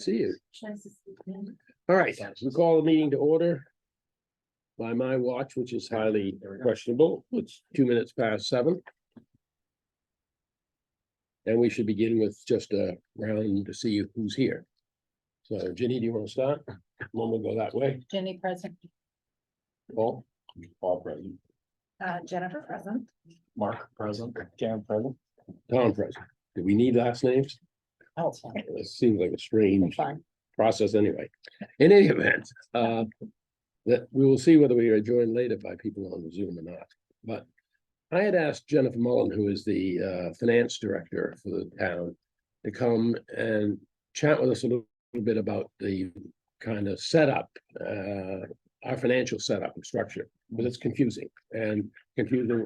See you. All right, we call the meeting to order. By my watch, which is highly questionable, it's 7:02. And we should begin with just a round to see who's here. So Ginny, do you want to start? One will go that way. Jenny present, Paul? Paul present. Jennifer present. Mark present, Karen present. Tom present. Do we need last names? Oh, it's fine. It seems like a strange Fine. process anyway. In any event, that we will see whether we are joined later by people on Zoom or not. But I had asked Jennifer Mullen, who is the finance director for the town, to come and chat with us a little bit about the kind of setup, our financial setup and structure, because it's confusing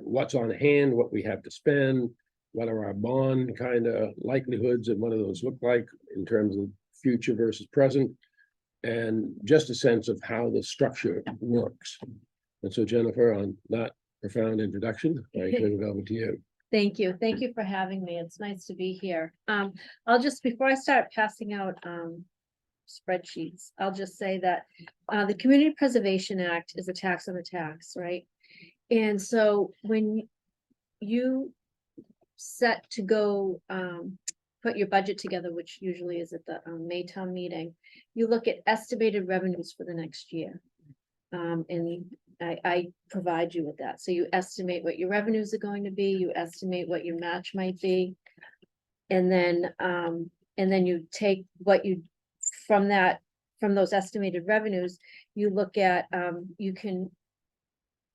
what's on hand, what we have to spend, what are our bond kind of likelihoods and what do those look like in terms of future versus present, and just a sense of how the structure works. And so Jennifer, on that profound introduction, I turn it over to you. Thank you. Thank you for having me. It's nice to be here. I'll just, before I start passing out spreadsheets, I'll just say that the Community Preservation Act is a tax on the tax, right? And so when you set to go put your budget together, which usually is at the May town meeting, you look at estimated revenues for the next year. And I provide you with that. So you estimate what your revenues are going to be, you estimate what your match might be. And then you take what you, from those estimated revenues, you look at, you can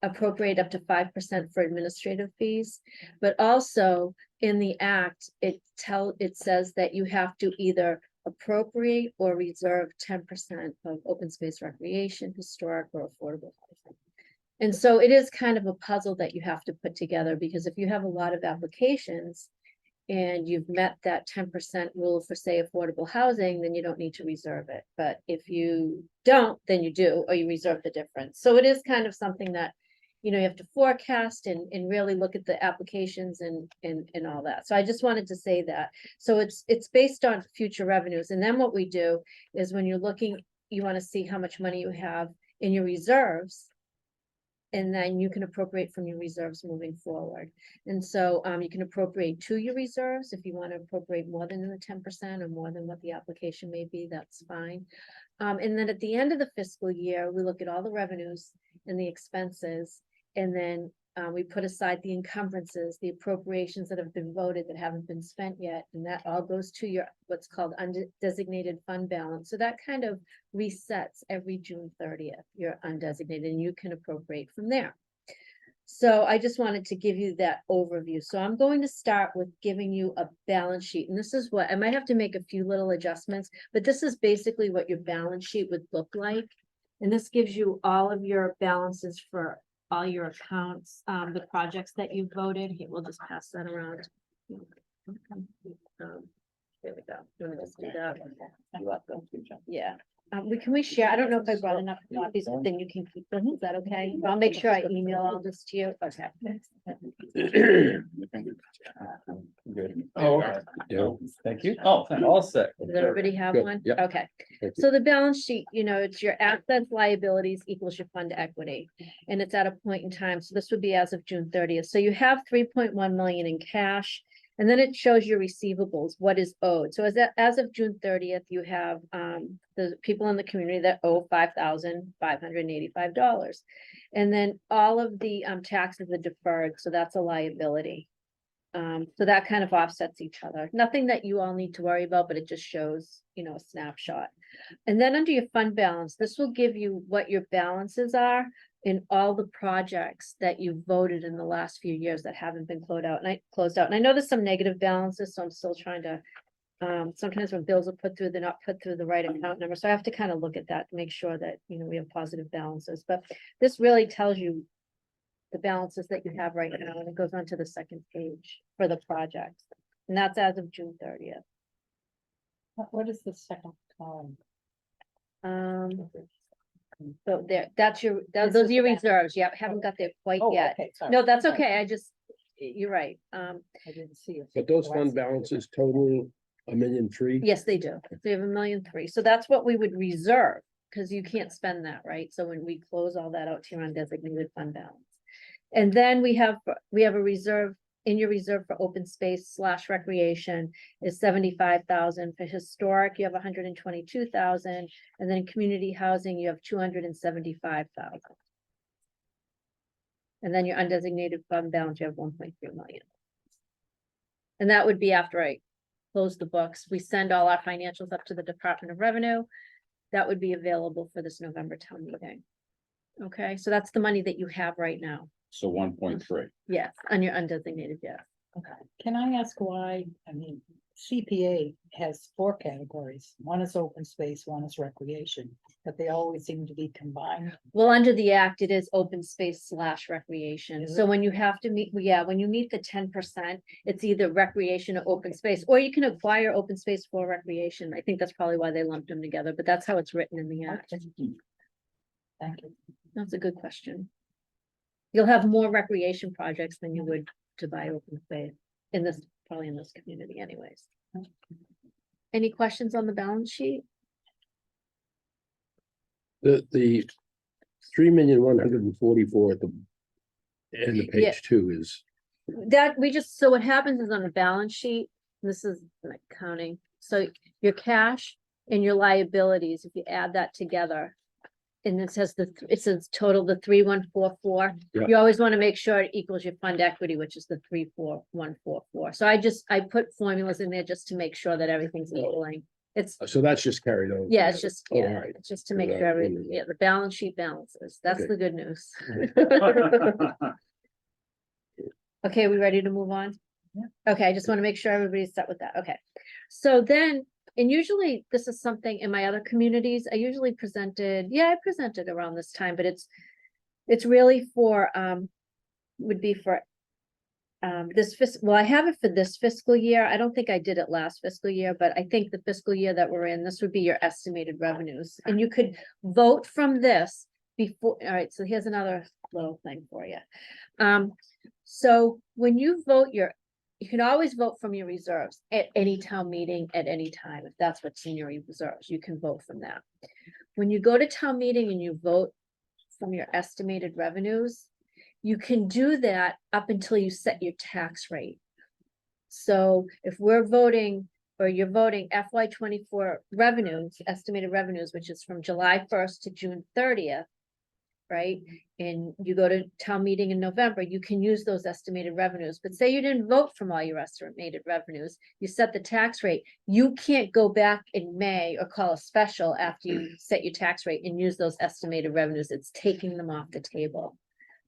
appropriate up to 5% for administrative fees, but also in the act, it says that you have to either appropriate or reserve 10% of open space recreation, historic or affordable housing. And so it is kind of a puzzle that you have to put together, because if you have a lot of applications and you've met that 10% rule for, say, affordable housing, then you don't need to reserve it. But if you don't, then you do, or you reserve the difference. So it is kind of something that, you know, you have to forecast and really look at the applications and all that. So I just wanted to say that. So it's based on future revenues. And then what we do is when you're looking, you want to see how much money you have in your reserves. And then you can appropriate from your reserves moving forward. And so you can appropriate to your reserves. If you want to appropriate more than the 10% or more than what the application may be, that's fine. And then at the end of the fiscal year, we look at all the revenues and the expenses. And then we put aside the encumbrances, the appropriations that have been voted that haven't been spent yet. And that all goes to your what's called undesignated fund balance. So that kind of resets every June 30th, your undesignated, and you can appropriate from there. So I just wanted to give you that overview. So I'm going to start with giving you a balance sheet. And this is what I might have to make a few little adjustments, but this is basically what your balance sheet would look like. And this gives you all of your balances for all your accounts, the projects that you voted. Here, we'll just pass that around. There we go. You want to just do that? You're welcome. Yeah. Can we share? I don't know if I brought enough copies, but then you can keep them. Is that okay? I'll make sure I email all this to you. Okay. Good. Oh, yeah. Thank you. Oh, all set. Does everybody have Good. one? Yep. Okay. Thank you. So the balance sheet, you know, it's your assets, liabilities equals your fund equity. And it's at a point in time. So this would be as of June 30th. So you have 3.1 million in cash. And then it shows your receivables, what is owed. So as of June 30th, you have the people in the community that owe $5,585. And then all of the taxes are deferred. So that's a liability. So that kind of offsets each other. Nothing that you all need to worry about, but it just shows, you know, a snapshot. And then under your fund balance, this will give you what your balances are in all the projects that you voted in the last few years that haven't been closed out. And I know there's some negative balances, so I'm still trying to, sometimes when bills are put through, they're not put through the right account number. So I have to kind of look at that to make sure that, you know, we have positive balances. But this really tells you the balances that you have right now, and it goes on to the second page for the projects. And that's as of June 30th. What is the second column? So there, those This are is your the- reserves. Yeah, haven't got there quite Oh, yet. okay, sorry. No, that's Sorry. okay. You're right. I didn't see it. But those Oh, I fund see. balances total 1,000,003? Yes, they do. They have 1,000,003. So that's what we would reserve, because you can't spend that, right? So when we close all that out to your undesignated fund balance. And then we have a reserve, in your reserve for open space / recreation is 75,000. For historic, you have 122,000, and then community housing, you have 275,000. And then your undesignated fund balance, you have 1.3 million. And that would be after I close the books. We send all our financials up to the Department of Revenue. That would be available for this November town meeting. Okay, so that's the money that you have right now. So 1.3. Yes, on your undesignated, yes. Okay, can I ask why, CPA has 4 categories. One is open space, one is recreation, but they always seem to be combined. Well, under the act, it is open space / recreation. Is So it? when you have to meet, when you meet the 10%, it's either recreation or open space, or you can acquire open space for recreation. I think that's probably why they lumped them together, but that's how it's written in the act. Okay. Thank you. That's a good question. You'll have more recreation projects than you would to buy open space in this, probably in this community anyways. Any questions on the balance sheet? The 3,144,000 at the end of Yeah. page 2 is, That, so what happens is on the balance sheet, this is like counting, so your cash and your liabilities, if you add that together. And it says it says total the 3,144. Yeah. You always want to make sure it equals your fund equity, which is the 3,4,144. So I put formulas in there just to make sure that everything's equaling. It's, so that's just carried over. yeah, it's just, Oh, yeah, all right. it's just to make Good, sure wonderful. the balance sheet balances. That's Okay. the good news. Okay, we ready to move on? Yeah. Okay, I just want to make sure everybody's set with that. Okay. So then, and usually this is something in my other communities, I presented around this time, but it's really for, would be for I have it for this fiscal year. I don't think I did it last fiscal year, but I think the fiscal year that we're in, this would be your estimated revenues. And you could vote from this before, all right, so here's another little thing for you. So when you vote you can always vote from your reserves at any town meeting at any time, if that's what's in your reserves, you can vote from that. When you go to town meeting and you vote from your estimated revenues, you can do that up until you set your tax rate. So if we're voting, or you're voting FY 24 revenues, estimated revenues, which is from July 1st to June 30th, right? And you go to town meeting in November, you can use those estimated revenues, but say you didn't vote from all your estimated revenues, you set the tax rate, you can't go back in May or call a special after you set your tax rate and use those estimated revenues. It's taking them off the table.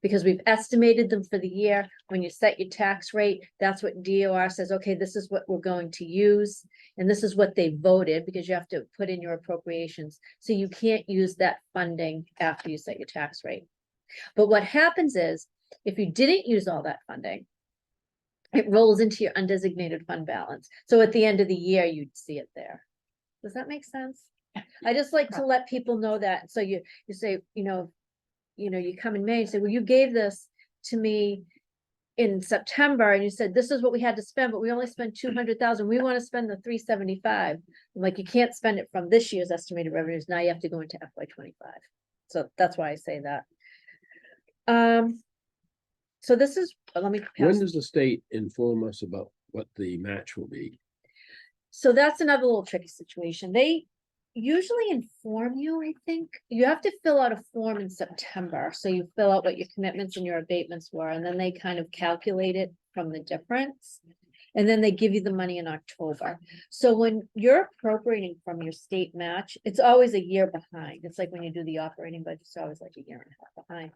Because we've estimated them for the year. When you set your tax rate, that's what DOR says, okay, this is what we're going to use. And this is what they voted, because you have to put in your appropriations. So you can't use that funding after you set your tax rate. But what happens is, if you didn't use all that funding, it rolls into your undesignated fund balance. So at the end of the year, you'd see it there. Does that make sense? I just like to let people know that. So you say, you come in May and say, well, you gave this to me in September and you said, this is what we had to spend, but we only spent 200,000. We want to spend the 375. I'm like, you can't spend it from this year's estimated revenues. Now you have to go into FY 25. So that's why I say that. So this is, let me When pass. does the state inform us about what the match will be? So that's another little tricky situation. They usually inform you, I think. You have to fill out a form in September. So you fill out what your commitments and your abatements were, and then they kind of calculate it from the difference. And then they give you the money in October. So when you're appropriating from your state match, it's always a year behind. It's like when you do the operating budget, it's always like a year and a half behind.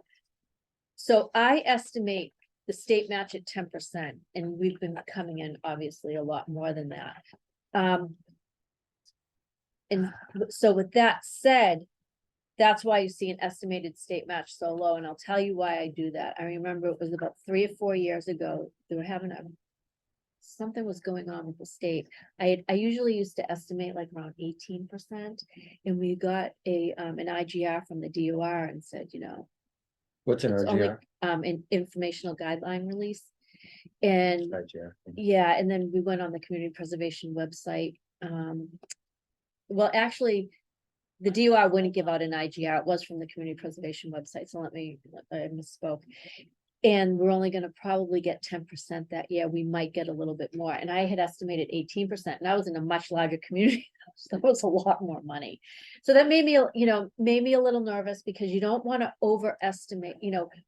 So I estimate the state match at 10%, and we've been coming in obviously a lot more than that. And so with that said, that's why you see an estimated state match so low, and I'll tell you why I do that. I remember it was about 3 or 4 years ago, they were having something was going on with the state. I usually used to estimate like around 18%, and we got an IGR from the DOR and said, What's an it's only, RGR? an informational guideline release. And Chair. yeah, and then we went on the community preservation website. Well, actually, the DOR wouldn't give out an IGR. It was from the community preservation website, so I misspoke. And we're only gonna probably get 10% that year. We might get a little bit more. And I had estimated 18%, and I was in a much larger community. So that was a lot more money. So that made me, made me a little nervous because you don't want to overestimate,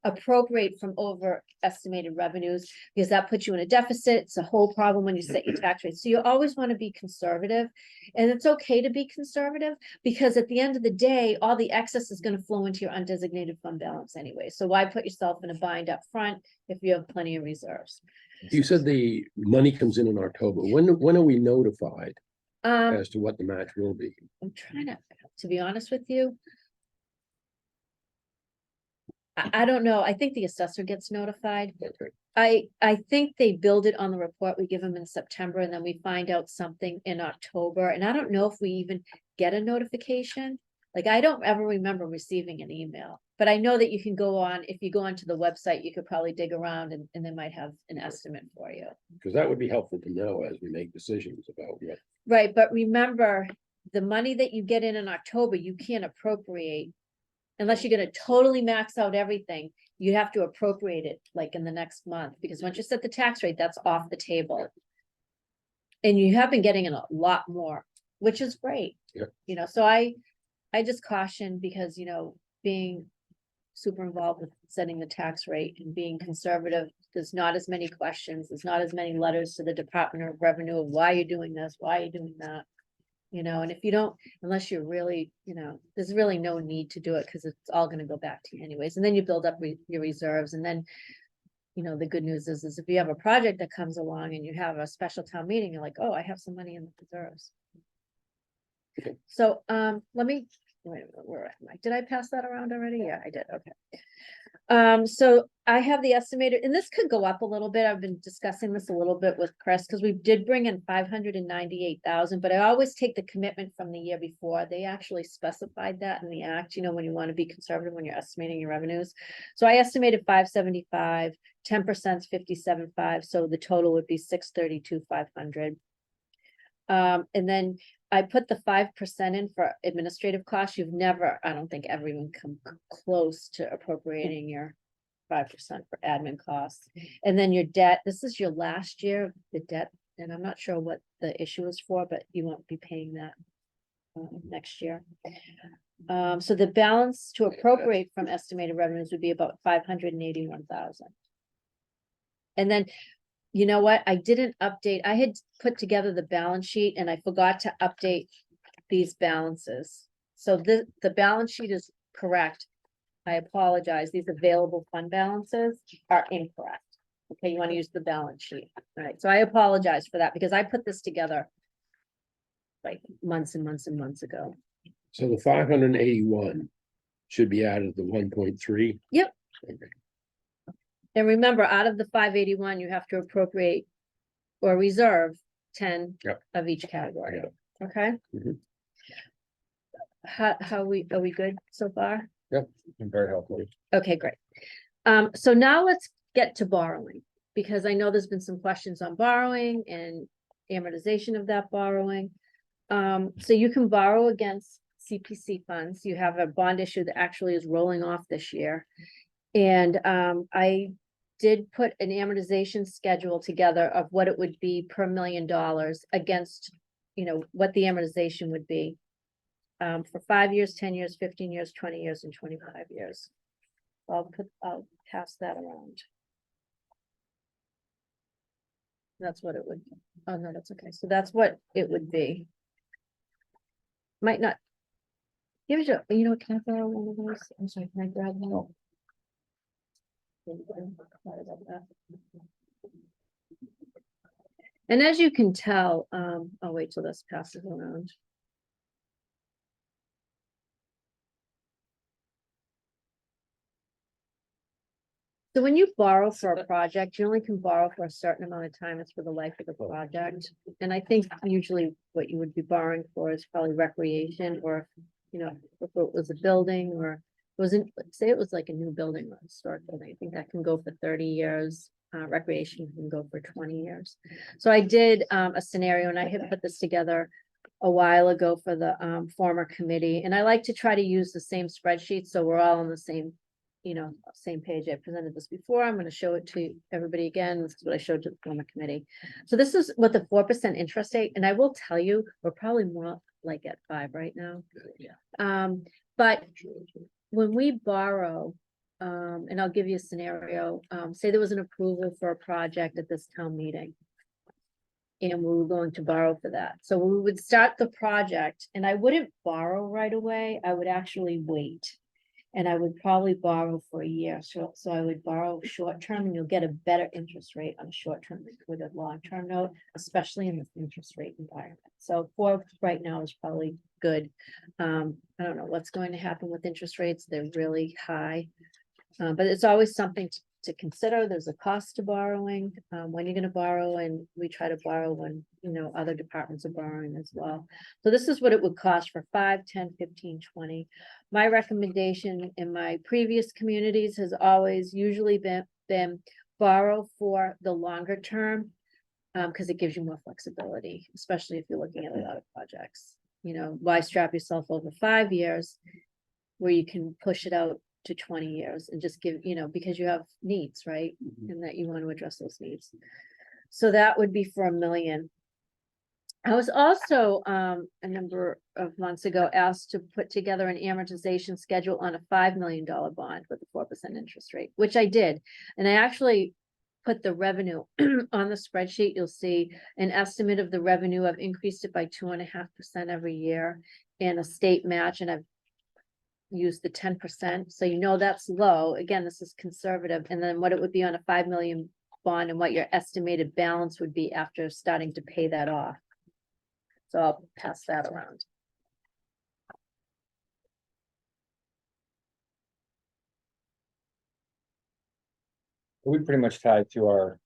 appropriate from overestimated revenues, because that puts you in a deficit. It's a whole problem when you set your tax rate. So you always want to be conservative, and it's okay to be conservative because at the end of the day, all the excess is going to flow into your undesignated fund balance anyway. So why put yourself in a bind up front if you have plenty of reserves? You said the money comes in October. When are we notified as to what the match will be? I'm trying to be honest with you. I don't know. I think the assessor gets notified. Okay. I think they build it on the report we give them in September, and then we find out something in October. And I don't know if we even get a notification. Like, I don't ever remember receiving an email, but I know that you can go on, if you go onto the website, you could probably dig around and they might have an estimate for you. Because that would be helpful to know as we make decisions about what. Right, but remember, the money that you get in October, you can't appropriate. Unless you're gonna totally max out everything, you have to appropriate it like in the next month, because once you set the tax rate, that's off the table. And you have been getting in a lot more, which is great. Yep. So I just caution because, being super involved with setting the tax rate and being conservative, there's not as many questions, there's not as many letters to the Department of Revenue of why you're doing this, why you're doing that. And if you don't, unless you're really, there's really no need to do it because it's all gonna go back to you anyways. And then you build up your reserves, and then, the good news is if you have a project that comes along and you have a special town meeting, you're like, oh, I have some money in the reserves. Okay. So, let me, wait a minute, where am I? Did I pass that around already? Yeah, I did. Okay. So I have the estimated, and this could go up a little bit. I've been discussing this a little bit with Chris because we did bring in 598,000, but I always take the commitment from the year before. They actually specified that in the act, when you want to be conservative when you're estimating your revenues. So I estimated 575, 10% is 57.5, so the total would be 632,500. And then I put the 5% in for administrative costs. You've never, I don't think, ever even come close to appropriating your 5% for admin costs. And then your debt, this is your last year, the debt, and I'm not sure what the issue is for, but you won't be paying that next year. So the balance to appropriate from estimated revenues would be about 581,000. And then, you know what? I didn't update. I had put together the balance sheet and I forgot to update these balances. So the balance sheet is correct. I apologize. These available fund balances are incorrect. Okay, you want to use the balance sheet. All right, so I apologize for that because I put this together like months and months and months ago. So the 581 should be added to the 1.3. Yep. Okay. And remember, out of the 581, you have to appropriate or reserve 10 Yep. of each category. Yep. Okay? Mhm. How are we good so far? Very helpful. Okay, great. So now let's get to borrowing, because I know there's been some questions on borrowing and amortization of that borrowing. So you can borrow against CPC funds. You have a bond issue that actually is rolling off this year. And I did put an amortization schedule together of what it would be per $1 million against, what the amortization would be. For 5 years, 10 years, 15 years, 20 years, and 25 years. I'll pass that around. That's what it would, oh no, that's okay. So that's what it would be. Might not. Can I borrow one of those? I'm sorry, can I grab one? Sorry about that. And as you can tell, I'll wait till this passes around. So when you borrow for a project, you only can borrow for a certain amount of time. It's for the life of the project. And I think usually what you would be borrowing for is probably recreation, or, if it was a building, or it wasn't, say it was like a new building or a historic building. I think that can go for 30 years. recreation can go for 20 years. So I did a scenario and I had put this together a while ago for the former committee, and I like to try to use the same spreadsheet, so we're all on the same, same page. I presented this before. I'm gonna show it to everybody again. This is what I showed to the former committee. So this is what the 4% interest rate, and I will tell you, we're probably more like at 5 right now. But when we borrow, and I'll give you a scenario, say there was an approval for a project at this town meeting. And we were going to borrow for that. So we would start the project and I wouldn't borrow right away. I would actually wait. And I would probably borrow for a year. So I would borrow short term and you'll get a better interest rate on a short term with a long term note, especially in this interest rate environment. So 4 right now is probably good. I don't know what's going to happen with interest rates. They're really high. But it's always something to consider. There's a cost to borrowing, when you're gonna borrow, and we try to borrow when, other departments are borrowing as well. So this is what it would cost for 5, 10, 15, 20. My recommendation in my previous communities has always usually been borrow for the longer term. Because it gives you more flexibility, especially if you're looking at a lot of projects. Why strap yourself over 5 years where you can push it out to 20 years and just give, because you have needs, right? And that you want to address those needs. So that would be for $1 million. I was also, a number of months ago, asked to put together an amortization schedule on a $5 million bond with a 4% interest rate, which I did. And I actually put the revenue on the spreadsheet. You'll see an estimate of the revenue. I've increased it by 2.5% every year and a state match, and I've use the 10%. So that's low. Again, this is conservative. And then what it would be on a 5 million bond and what your estimated balance would be after starting to pay that off. So I'll pass that around. We pretty much tied to our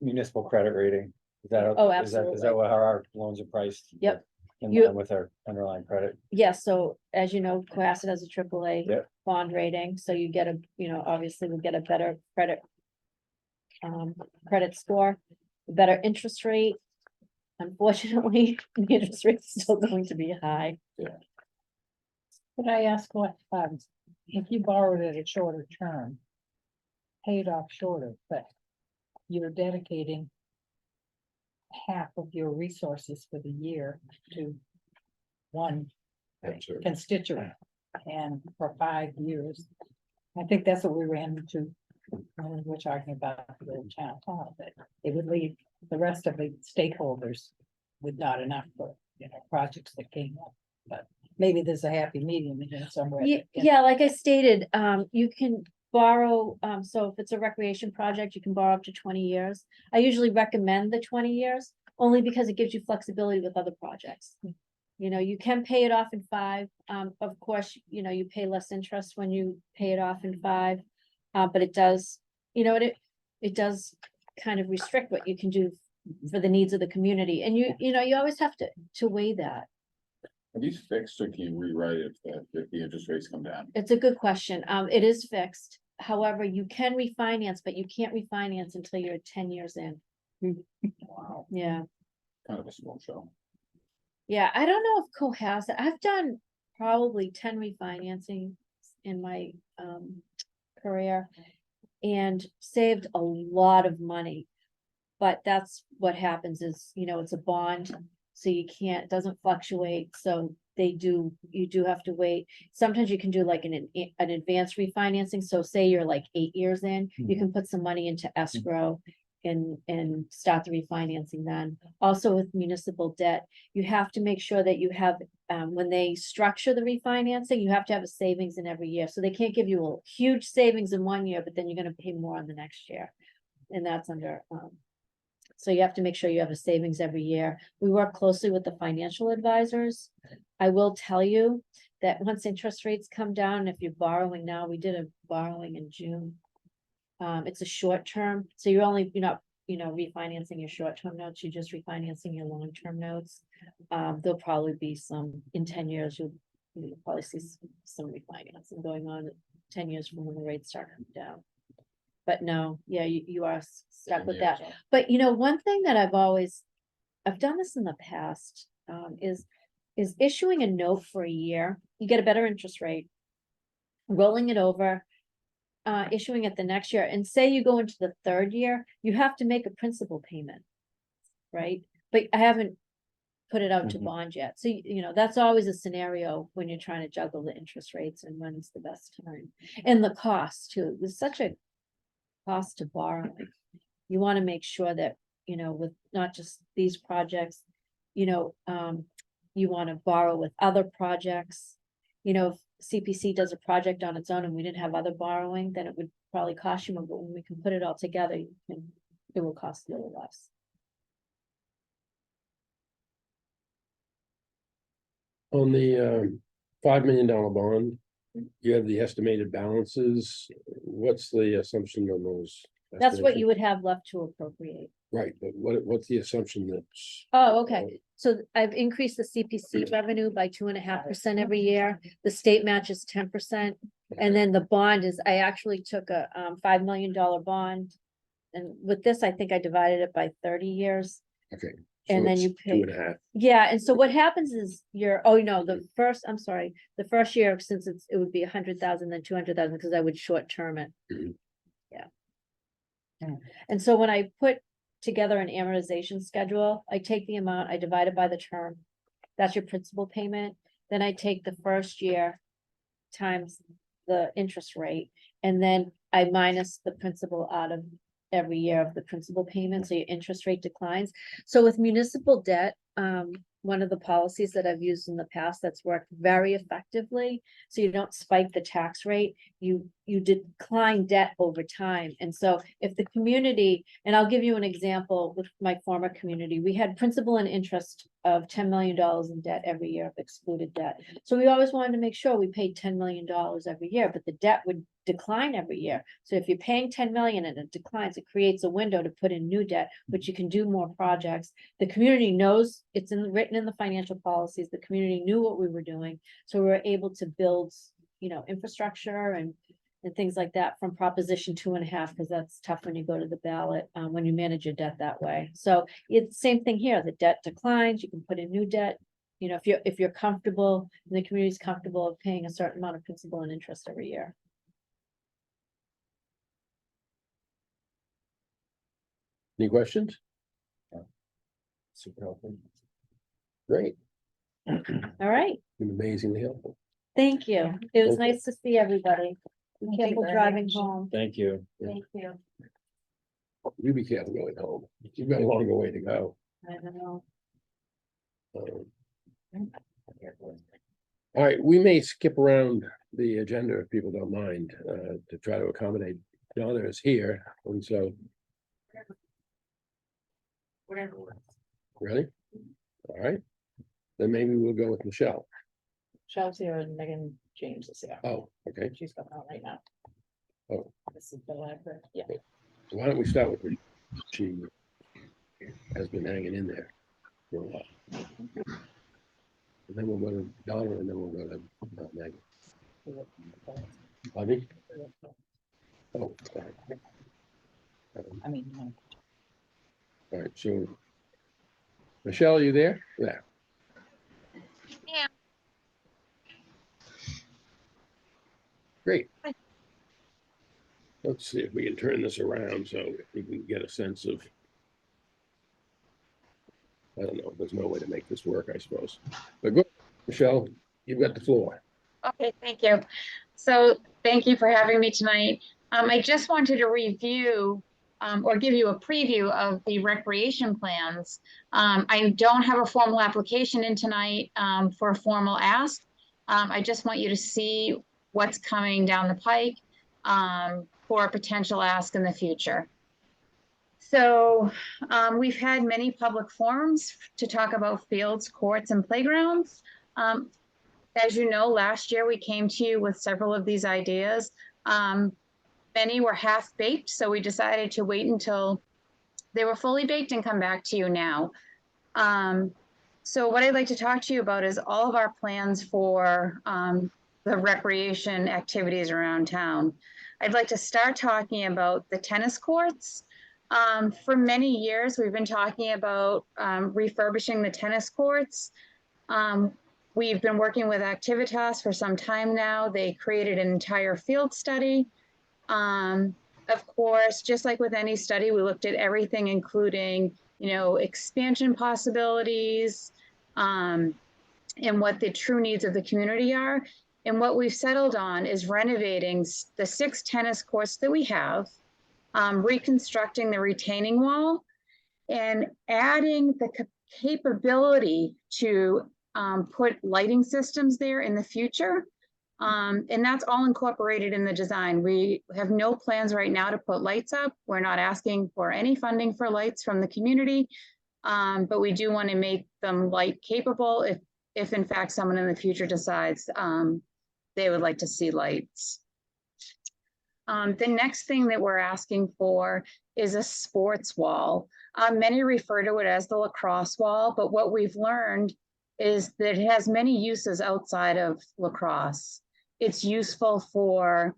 municipal credit rating. Is that? Oh, Is that absolutely. what how our loans are priced? Yep. In You- line with our underlying credit. Yes, so as you know, Cohasset has a AAA Yep. bond rating, so you get obviously we get a better credit score, a better interest rate. Unfortunately, the interest rate's still going to be high. Could I ask what, if you borrowed at a shorter term, paid off shorter, but you're dedicating half of your resources for the year to one constituent, and for 5 years, I think that's what we ran into when we were talking about the old town hall, that it would leave the rest of the stakeholders with not enough for, projects that came up. But maybe there's a happy medium in here somewhere. Yeah, like I stated, you can borrow, so if it's a recreation project, you can borrow up to 20 years. I usually recommend the 20 years, only because it gives you flexibility with other projects. You can pay it off in 5. Of course, you pay less interest when you pay it off in 5. But it does, it does kind of restrict what you can do for the needs of the community. And you always have to weigh that. Are these fixed or can you rewrite it if the interest rates come down? It's a good question. It is fixed. However, you can refinance, but you can't refinance until you're 10 years in. Wow, Yeah. kind of a small show. Yeah, I don't know if Cohasset, I've done probably 10 refinancing in my career and saved a lot of money. But that's what happens is, it's a bond, so you can't, it doesn't fluctuate, so you do have to wait. Sometimes you can do like an advanced refinancing, so say you're like 8 years in, you can put some money into escrow and start the refinancing then. Also with municipal debt, you have to make sure that you have, when they structure the refinancing, you have to have a savings in every year. So they can't give you a huge savings in 1 year, but then you're gonna pay more in the next year. And that's under, so you have to make sure you have a savings every year. We work closely with the financial advisors. I will tell you that once interest rates come down, if you're borrowing now, we did a borrowing in June. It's a short term, so you're not, refinancing your short-term notes, you're just refinancing your long-term notes. There'll probably be some, in 10 years, you'll probably see some refinancing going on 10 years from when the rates start coming down. But no, yeah, you are stuck 10 with years, that. huh? But you know, one thing that I've done this in the past, is issuing a note for a year, you get a better interest rate. Rolling it over, issuing it the next year, and say you go into the third year, you have to make a principal payment. Right? But I haven't put it out to Mhm. bond yet. So, you know, that's always a scenario when you're trying to juggle the interest rates and when's the best time. And the cost too, there's such a cost to borrowing. You want to make sure that, you know, with not just these projects, you know, you want to borrow with other projects. You know, if CPC does a project on its own and we didn't have other borrowing, then it would probably cost you more, but when we can put it all together, it will cost a little less. On the $5 million bond, you have the estimated balances. What's the assumption on those? That's what you estimations? would have left to appropriate. Right, but what's the assumption that's? Oh, okay. So I've increased the CPC revenue by 2.5% every year. The state match is 10%. And then the bond is, I actually took a $5 million bond. And with this, I think I divided it by 30 years. Okay. And so then it's you pay- 2.5. Yeah, and so what happens is I'm sorry, the first year, since it would be 100,000, then 200,000, because I would short term it. Mhm. Yeah. Mm. And so when I put together an amortization schedule, I take the amount, I divide it by the term. That's your principal payment. Then I take the first year times the interest rate, and then I minus the principal out of every year of the principal payment, so your interest rate declines. So with municipal debt, one of the policies that I've used in the past that's worked very effectively, so you don't spike the tax rate, you decline debt over time. And so if the community, and I'll give you an example with my former community, we had principal and interest of $10 million in debt every year of excluded debt. So we always wanted to make sure we paid $10 million every year, but the debt would decline every year. So if you're paying 10 million and it declines, it creates a window to put in new debt, which you can do more projects. The community knows it's written in the financial policies. The community knew what we were doing. So we were able to build, you know, infrastructure and things like that from Proposition 2.5, because that's tough when you go to the ballot, when you manage your debt that way. So it's same thing here. The debt declines, you can put in new debt. You know, if you're comfortable, and the community's comfortable of paying a certain amount of principal and interest every year. Any questions? Super helpful. Great, All right, been amazingly helpful. thank you. It was Thank you. nice to see everybody. Be Thank you careful very driving much. home. Thank you. Yeah. Thank you. You be careful going home. You've got a longer way to go. I don't know. All right, we may skip around the agenda if people don't mind, to try to accommodate. Donna is here, and so, Whatever. ready? All right, then maybe we'll go with Michelle. Michelle's here and Megan James is here. Oh, okay, She's coming out right now. Oh. This is the library, yeah. so why don't we start with her? She has been hanging in there for a while. And then we'll go to Donna, and then we'll go to Megan. Bobby? Oh, sorry. I mean, All right, so Michelle, are you there? Yeah. Yeah. Great. Let's see if we can turn this around so we can get a sense of. I don't know, there's no way to make this work, I suppose. But go, Michelle, you've got the floor. Okay, thank you. So thank you for having me tonight. I just wanted to review or give you a preview of the recreation plans. I don't have a formal application in tonight for a formal ask. I just want you to see what's coming down the pike for a potential ask in the future. So we've had many public forums to talk about fields, courts, and playgrounds. As you know, last year we came to you with several of these ideas. Many were half-baked, so we decided to wait until they were fully baked and come back to you now. So what I'd like to talk to you about is all of our plans for the recreation activities around town. I'd like to start talking about the tennis courts. For many years, we've been talking about refurbishing the tennis courts. We've been working with Activitas for some time now. They created an entire field study. Of course, just like with any study, we looked at everything, including, expansion possibilities, and what the true needs of the community are. And what we've settled on is renovating the 6 tennis courts that we have, reconstructing the retaining wall, and adding the capability to put lighting systems there in the future. And that's all incorporated in the design. We have no plans right now to put lights up. We're not asking for any funding for lights from the community, but we do want to make them light capable if in fact someone in the future decides they would like to see lights. The next thing that we're asking for is a sports wall. Many refer to it as the lacrosse wall, but what we've learned is that it has many uses outside of lacrosse. It's useful for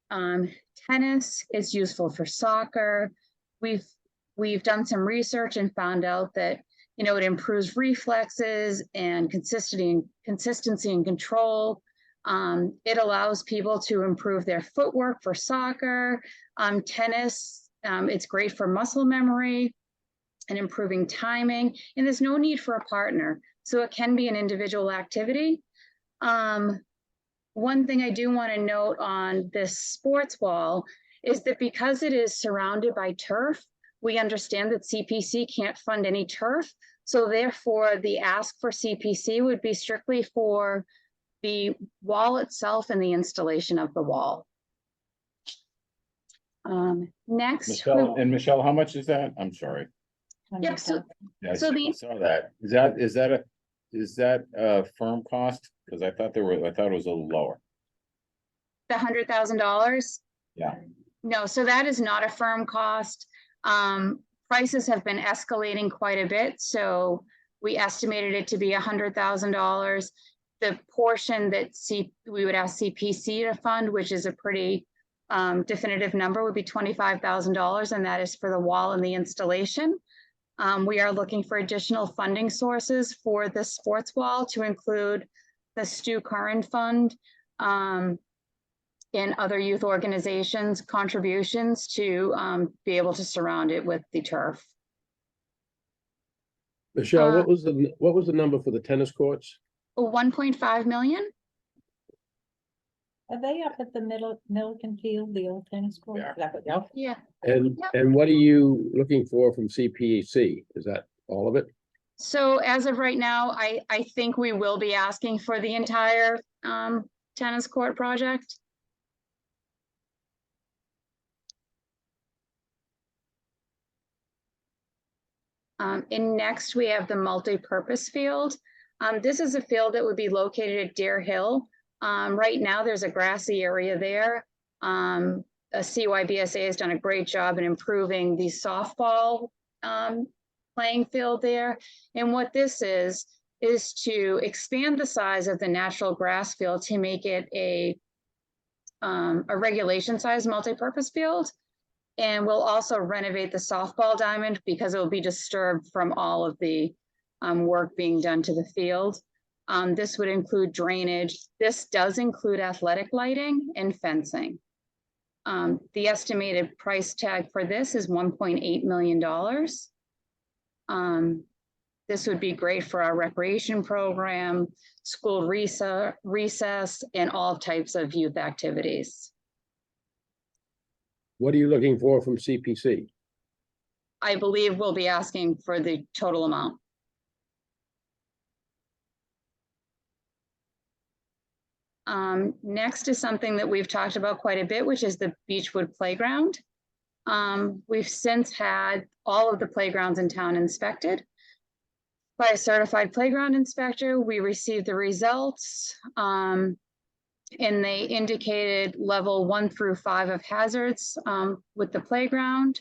tennis, it's useful for soccer. We've done some research and found out that it improves reflexes and consistency and control. It allows people to improve their footwork for soccer. Tennis, it's great for muscle memory and improving timing, and there's no need for a partner, so it can be an individual activity. One thing I do want to note on this sports wall is that because it is surrounded by turf, we understand that CPC can't fund any turf, so therefore the ask for CPC would be strictly for the wall itself and the installation of the wall. Next. Michelle, how much is that? I'm sorry. Yep, so Yeah, So I saw that. Is that a firm cost? Because I thought it was a little lower. the $100,000. Yeah. No, so that is not a firm cost. Prices have been escalating quite a bit, so we estimated it to be $100,000. The portion that we would ask CPC to fund, which is a pretty definitive number, would be $25,000, and that is for the wall and the installation. We are looking for additional funding sources for the sports wall to include the Stu Curran Fund, and other youth organizations' contributions to be able to surround it with the turf. Michelle, what was the number for the tennis courts? 1.5 million? Are they up at the Milliken Field, the old tennis court? Yeah. Yeah. And what are you looking for from CPC? Is that all of it? So as of right now, I think we will be asking for the entire tennis court project. And next we have the multi-purpose field. This is a field that would be located at Deer Hill. Right now there's a grassy area there. CYBSA has done a great job in improving the softball playing field there. And what this is to expand the size of the natural grass field to make it a regulation size multi-purpose field. And we'll also renovate the softball diamond because it will be disturbed from all of the work being done to the field. This would include drainage. This does include athletic lighting and fencing. The estimated price tag for this is $1.8 million. This would be great for our recreation program, school recess, and all types of youth activities. What are you looking for from CPC? I believe we'll be asking for the total amount. Next is something that we've talked about quite a bit, which is the Beechwood Playground. We've since had all of the playgrounds in town inspected by a certified playground inspector. We received the results, and they indicated level 1 through 5 of hazards with the playground.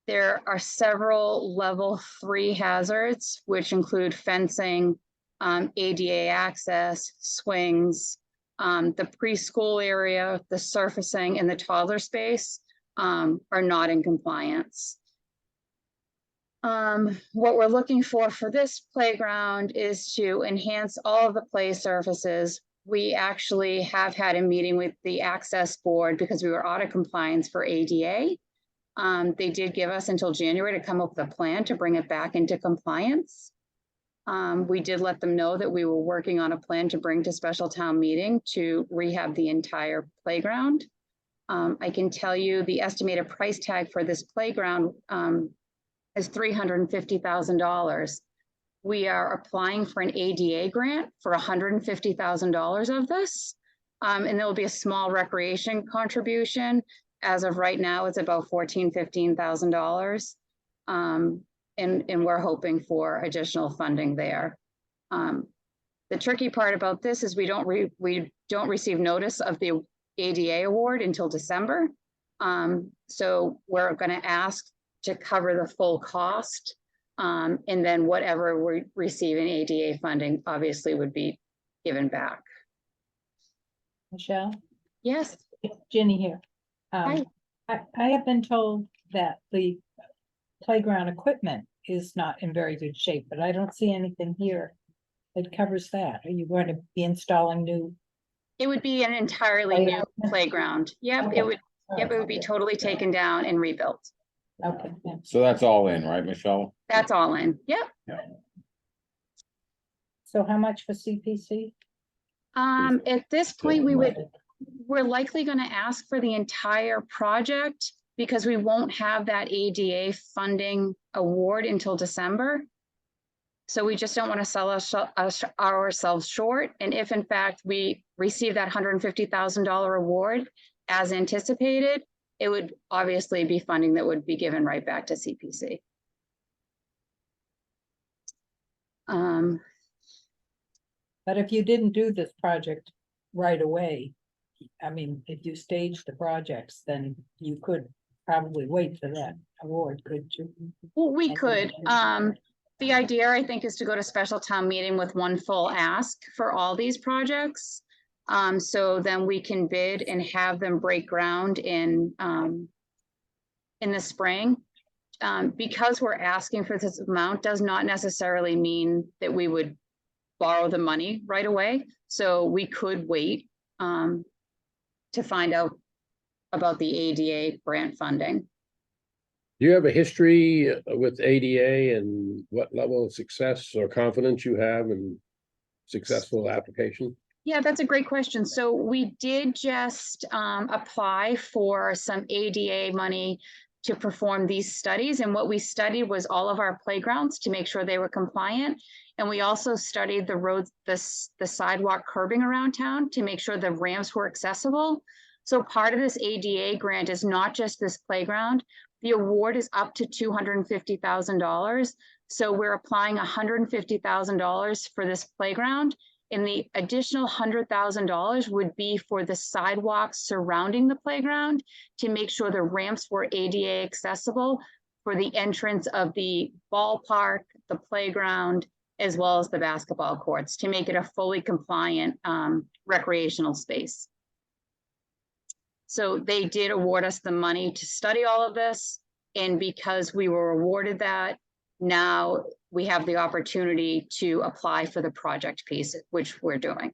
There are several level 3 hazards, which include fencing, ADA access, swings, The preschool area, the surfacing and the toddler space are not in compliance. What we're looking for this playground is to enhance all of the play surfaces. We actually have had a meeting with the access board because we were out of compliance for ADA. They did give us until January to come up with a plan to bring it back into compliance. We did let them know that we were working on a plan to bring to special town meeting to rehab the entire playground. I can tell you the estimated price tag for this playground is $350,000. We are applying for an ADA grant for $150,000 of this. And there will be a small recreation contribution. As of right now, it's about $14,000-15,000. And we're hoping for additional funding there. The tricky part about this is we don't receive notice of the ADA award until December. So we're going to ask to cover the full cost. And then whatever we receive in ADA funding obviously would be given back. Michelle, Yes. Jenny here. Hi. I have been told that the playground equipment is not in very good shape, but I don't see anything here that covers that. Are you going to be installing new? It would be an entirely new playground. Yep, Okay. it would be totally taken down and rebuilt. Okay, thanks. So that's all in, right, Michelle? That's all in. Yep. So how much for CPC? At this point, we're likely going to ask for the entire project because we won't have that ADA funding award until December. So we just don't want to sell ourselves short. And if in fact we receive that $150,000 award as anticipated, it would obviously be funding that would be given right back to CPC. But if you didn't do this project right away, I mean, if you staged the projects, then you could probably wait for that award, could you? Well, we could. The idea, I think, is to go to special town meeting with one full ask for all these projects. So then we can bid and have them break ground in the spring. Because we're asking for this amount does not necessarily mean that we would borrow the money right away. So we could wait to find out about the ADA grant funding. Do you have a history with ADA and what level of success or confidence you have in successful application? Yeah, that's a great question. So we did just apply for some ADA money to perform these studies. And what we studied was all of our playgrounds to make sure they were compliant. And we also studied the roads, the sidewalk curbing around town to make sure the ramps were accessible. So part of this ADA grant is not just this playground. The award is up to $250,000. So we're applying $150,000 for this playground. And the additional $100,000 would be for the sidewalks surrounding the playground to make sure the ramps were ADA accessible for the entrance of the ballpark, the playground, as well as the basketball courts to make it a fully compliant recreational space. So they did award us the money to study all of this. And because we were awarded that, now we have the opportunity to apply for the project piece, which we're doing.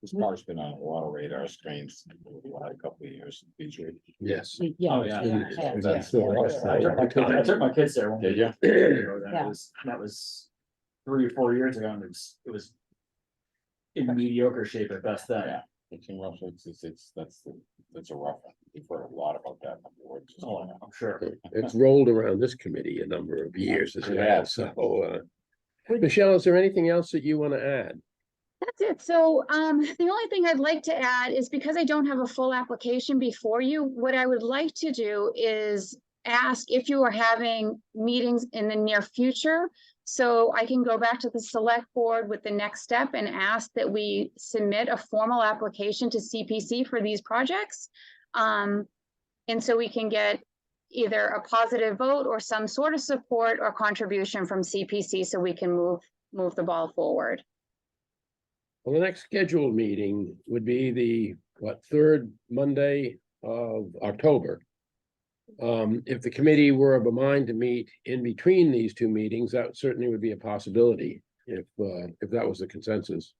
This park's been on a lot of radar screens over the last couple of years. Featured. Yes. Yeah. Oh, yeah. That's I took my kids there. Did you? Yeah. That was 3 or 4 years ago, and it was in mediocre shape at best then. Yeah. It's in rough, that's a rough one. We've heard a lot about that. Oh, I'm sure. It's rolled around this committee a number of years as Yeah. well. So, Michelle, is there anything else that you want to add? That's it. So the only thing I'd like to add is because I don't have a full application before you, what I would like to do is ask if you are having meetings in the near future. So I can go back to the select board with the next step and ask that we submit a formal application to CPC for these projects. And so we can get, either a positive vote or some sort of support or contribution from CPC so we can move the ball forward. Well, the next scheduled meeting would be the, third Monday of October. If the committee were of a mind to meet in between these two meetings, that certainly would be a possibility, if that was the consensus.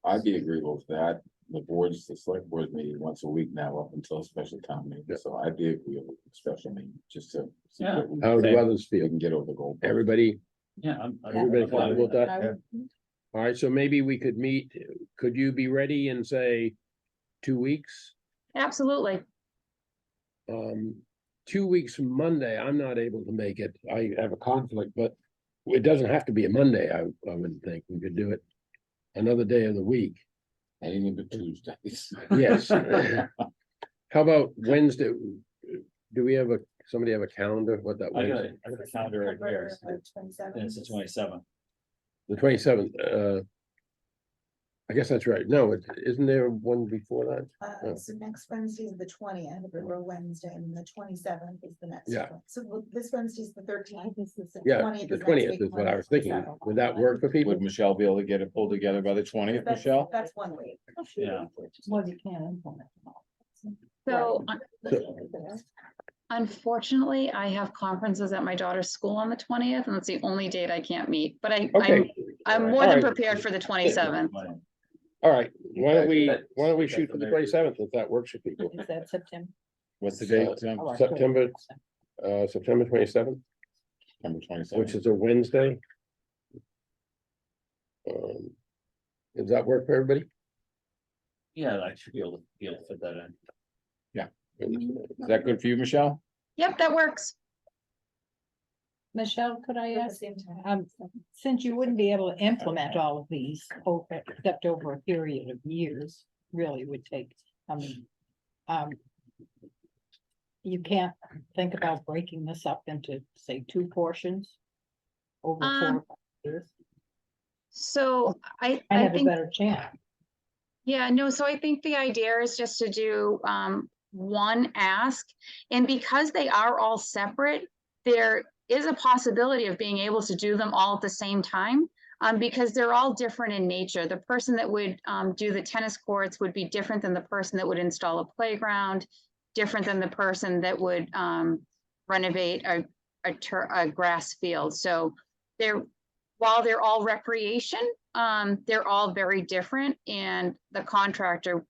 I'd be agreeable with that. The select board meeting once a week now up until a special town meeting, so I'd be agreeable with a special meeting, just to. see Yeah. what we How do can- others We feel? can get over the goal. Everybody, Yeah. everybody comfortable with that? I would- All right, so maybe we could meet, could you be ready in, say, 2 weeks? Absolutely. 2 weeks from Monday, I'm not able to make it. I have a conflict, but it doesn't have to be a Monday, I wouldn't think. We could do it another day of the week. Anything but Tuesdays. Yes. How about Wednesday? Do we have somebody have a calendar, what that I got was? it. I got the calendar right here. And it's the 27th. The 27th, I guess that's right. No, isn't there one before that? Oh. So next Wednesday is the 20th, or Wednesday, and the 27th is the next Yeah. one. So this Wednesday is the 13th, this is the Yeah, 20th. the is next 20th week, is what I was Wednesday, thinking. 27th. Would that work for people? Would Michelle be able to get it pulled together by the 20th, That's- Michelle? That's 1 week. Yeah. Well, you can't implement. So unfortunately, I have conferences at my daughter's school on the 20th, and that's the only date I can't meet, but Okay, I'm more All than right. prepared for the 27th. all right. Why don't we shoot for the 27th if that works for people? Is that September? What's the date? Oh, October. September 27th, September which 27th. is a Wednesday. Does that work for everybody? Yeah, I should be able to fit that in. Is that good for you, Michelle? Yep, that works. Michelle, could I At the ask, same time. since you wouldn't be able to implement all of these except over a period of years, really would take, I mean, you can't think about breaking this up into, say, 2 portions over 4 or 5 years. So I I have a think, better chance. yeah, no, so I think the idea is just to do one ask. And because they are all separate, there is a possibility of being able to do them all at the same time. Because they're all different in nature. The person that would do the tennis courts would be different than the person that would install a playground, different than the person that would renovate a grass field. So while they're all recreation, they're all very different, and the contractor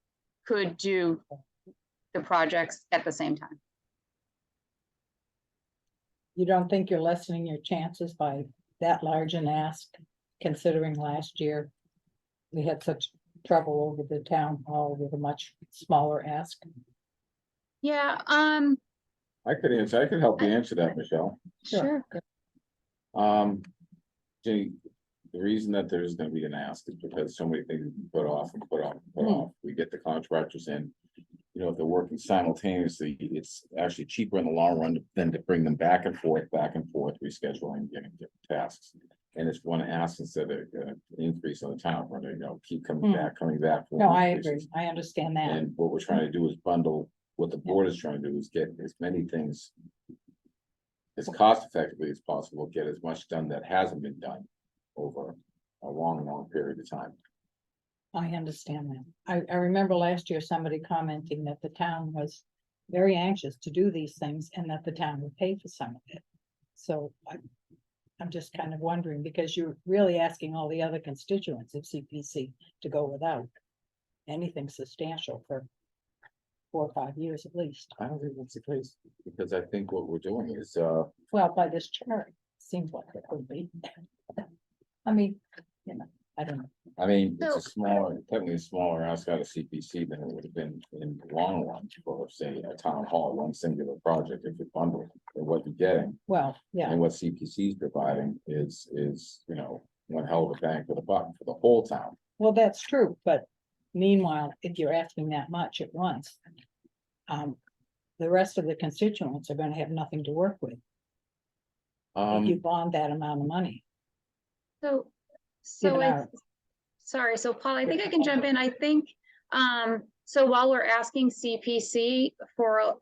could do the projects at the same time. You don't think you're lessening your chances by that large an ask, considering last year we had such trouble over the town hall with a much smaller ask? Yeah, I could help you answer that, Michelle. sure. Jenny, the reason that there's gonna be an ask is because so many things put off and put off and put off. We get the contractors in. You know, if they're working simultaneously, it's actually cheaper in the long run than to bring them back and forth, rescheduling, getting different tasks. And it's one ask instead of an increase on the town, where they keep coming back. for No, I increases. agree. I understand that. And what we're trying to do is bundle, what the board is trying to do is get as many things as cost effectively as possible, get as much done that hasn't been done over a long, long period of time. I understand that. I remember last year somebody commenting that the town was very anxious to do these things and that the town would pay for some of it. So I'm just kind of wondering, because you're really asking all the other constituents of CPC to go without anything substantial for 4 or 5 years at least. I don't think that's the case, because I think what we're doing is, Well, by this chart, seems like it would be. I mean, I don't know. I mean, it's a So- smaller, technically a smaller ask out of CPC than it would have been in the long run for, say, a town hall, one singular project, if you bundle it, or what you're getting. Well, yeah, And what CPC is providing is, one hell of a bang for the buck for the whole town. well, that's true, but meanwhile, if you're asking that much at once, the rest of the constituents are gonna have nothing to work with if you bond that amount of money. So, Given I, our- sorry, so Paul, I think I can jump in. I think, so while we're asking CPC for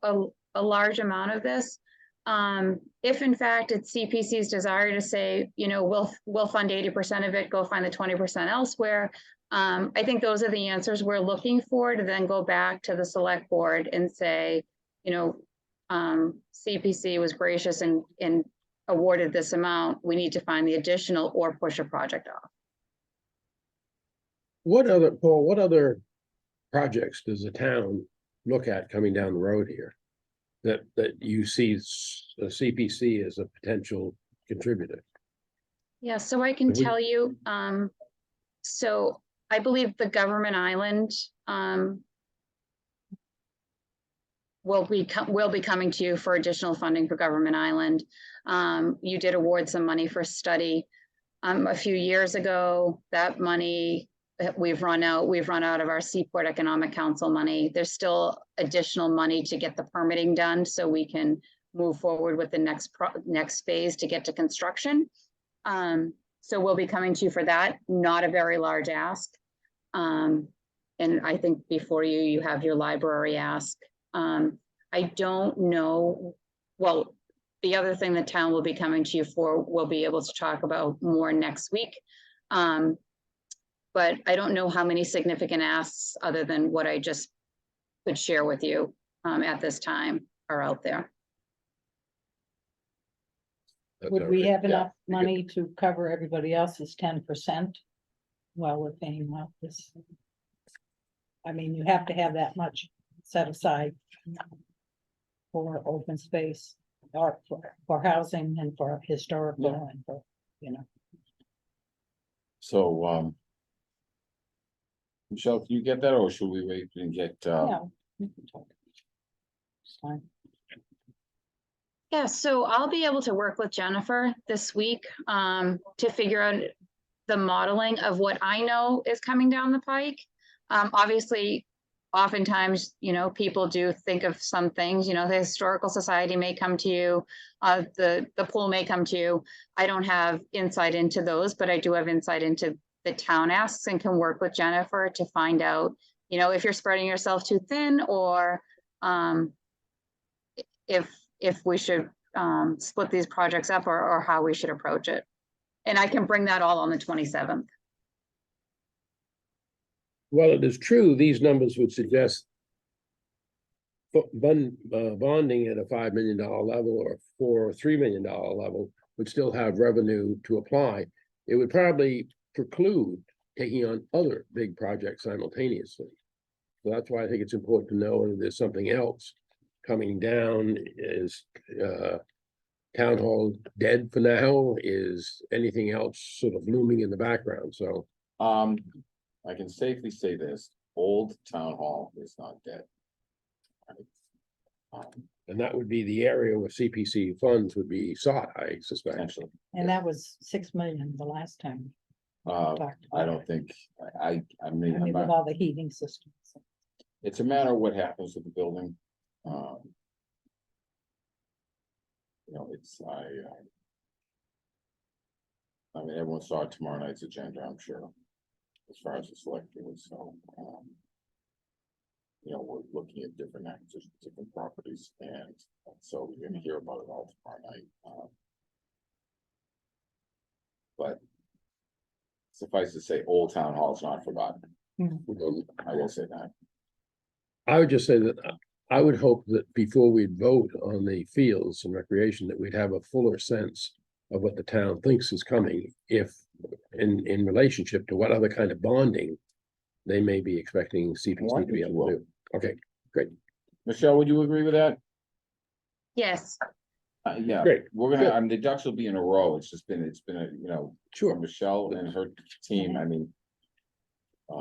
a large amount of this. If in fact it's CPC's desire to say, you know, we'll fund 80% of it, go find the 20% elsewhere. I think those are the answers we're looking for to then go back to the select board and say, you know, CPC was gracious and awarded this amount. We need to find the additional or push a project off. Paul, what other projects does the town look at coming down the road here? That you see CPC as a potential contributor? Yeah, so I can If we- tell you, so I believe the government island, will be coming to you for additional funding for government island. You did award some money for study, a few years ago. That money, we've run out of our Seaport Economic Council money. There's still additional money to get the permitting done so we can move forward with the next phase to get to construction. So we'll be coming to you for that, not a very large ask. And I think before you have your library ask. I don't know, well, the other thing the town will be coming to you for, we'll be able to talk about more next week. But I don't know how many significant asks other than what I just could share with you at this time are out there. That's Would all we right. have Yeah, enough we could- money to cover everybody else's 10% while we're paying off this? I mean, you have to have that much set aside for open space or for housing and for historical and for, you know. So, Michelle, can you get that, or should we wait and get, Yeah. we can talk. It's fine. Yeah, so I'll be able to work with Jennifer this week to figure out the modeling of what I know is coming down the pike. Obviously, oftentimes, you know, people do think of some things, you know, the Historical Society may come to you, the pool may come to you. I don't have insight into those, but I do have insight into the town asks and can work with Jennifer to find out, you know, if you're spreading yourself too thin or if we should split these projects up or how we should approach it. And I can bring that all on the 27th. Well, it is true, these numbers would suggest bonding at a $5 million level or $4 or $3 million level would still have revenue to apply. It would probably preclude taking on other big projects simultaneously. So that's why I think it's important to know whether there's something else coming down. Is town hall dead for now? Is anything else sort of looming in the background? So I can safely say this, Old Town Hall is not dead. and that would be the area where CPC funds would be sought, I suspect. Potentially, And that was 6 million the last time. we I talked about don't it. think, I mean, I I'm mean, with not- all the heating systems. it's a matter of what happens to the building. You know, I mean, everyone saw tomorrow night's agenda, I'm sure, as far as the select board, so, you know, we're looking at different acquisitions, different properties, and so you're gonna hear about it all tomorrow night. But suffice to say, Old Town Hall is not forgotten. I will say that. I would just say that I would hope that before we vote on the fields and recreation, that we'd have a fuller sense of what the town thinks is coming, if in relationship to what other kind of bonding they may be expecting CPC to be able to do. Okay, Michelle, would you agree with that? Yes, Yeah, great, we're gonna, Good. I mean, the ducks will be in a row. It's been a, you know, sure. Michelle and her team, I mean.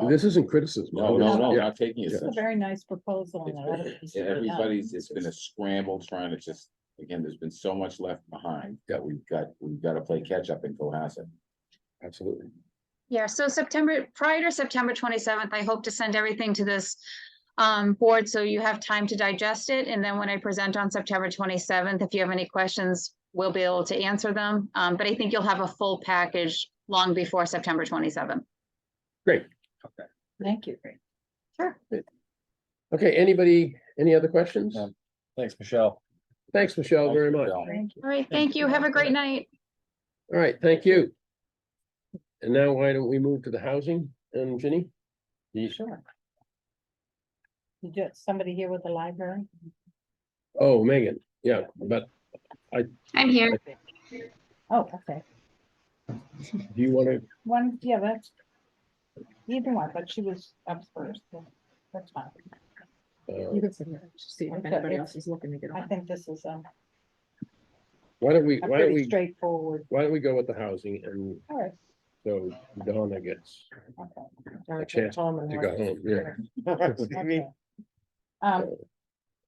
This isn't criticism. No, Yeah. not taking it. It's a very nice proposal. and a lot of it is really done. Everybody's, it's been a scramble trying to just, again, there's been so much left behind that we've got to play catch up in Cohasset. Absolutely. yeah, so prior to September 27th, I hope to send everything to this board so you have time to digest it. And then when I present on September 27th, if you have any questions, we'll be able to answer them. But I think you'll have a full package long before September 27th. Great. Thank you. Sure. Okay, any other questions? No. Thanks, Michelle. Thanks, Michelle, Thanks, very much. Michelle. Thank you. All right, thank you. Have a great night. All right, thank you. And now why don't we move to the housing and Ginny? Sure. You just, somebody here with the library? Oh, Megan, yeah, but I'm here. Oh, okay. do you want to, One, yeah, that's. Either one, but she was up first, so that's fine. uh, You can sit here, see if Okay, anybody it's- else is looking to get I on. think this is why don't a pretty straightforward. why don't we go with the housing and All right. so Donna gets Okay. a chance to go home, yeah. Okay.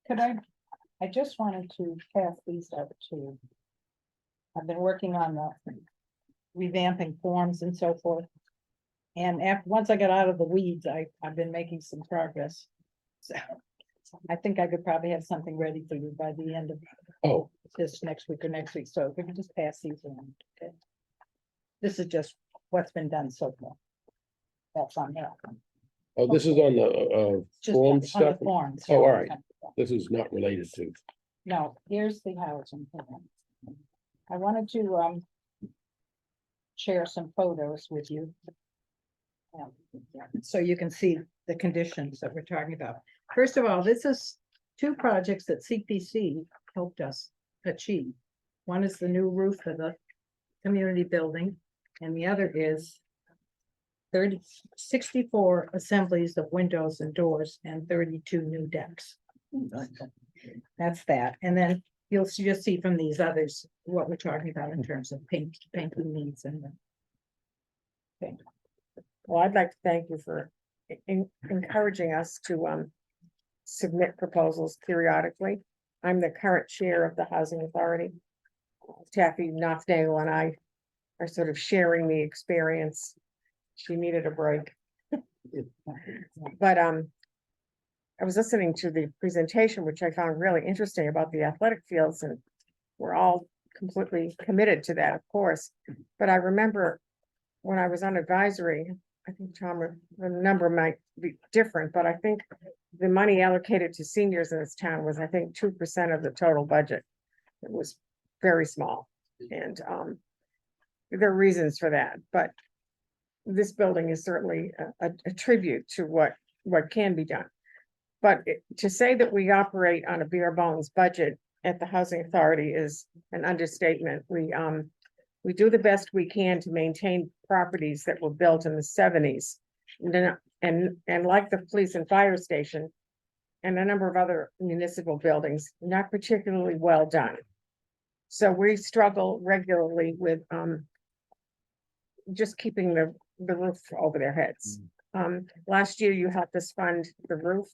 Could I just wanted to pass these out to. I've been working on the revamping forms and so forth. And once I got out of the weeds, I've been making some progress. So I think I could probably have something ready for you by the end of Oh, this next week or next week, so if we can just pass these around, okay? This is just what's been done so far. That's on there. oh, this is on the Just form on the stuff? forms. Oh, all right. This is not related to, No, here's the housing. plan. I wanted to, share some photos with you. So you can see the conditions that we're talking about. First of all, this is two projects that CPC helped us achieve. One is the new roof of the community building, and the other is 64 assemblies of windows and doors and 32 new decks. That's that, and then you'll just see from these others what we're talking about in terms of painting needs and. Well, I'd like to thank you for encouraging us to submit proposals periodically. I'm the current chair of the Housing Authority. Taffy Nothnagel and I are sort of sharing the experience. She needed a break. But I was listening to the presentation, which I found really interesting about the athletic fields, and we're all completely committed to that, of course. But I remember when I was on advisory, I think, Tom, the number might be different, but I think the money allocated to seniors in this town was, I think, 2% of the total budget. It was very small, and there are reasons for that, but this building is certainly a tribute to what can be done. But to say that we operate on a bare bones budget at the Housing Authority is an understatement. We do the best we can to maintain properties that were built in the 70s. And like the police and fire station and a number of other municipal buildings, not particularly well done. So we struggle regularly with just keeping the roof over their heads. Last year you helped us fund the roof.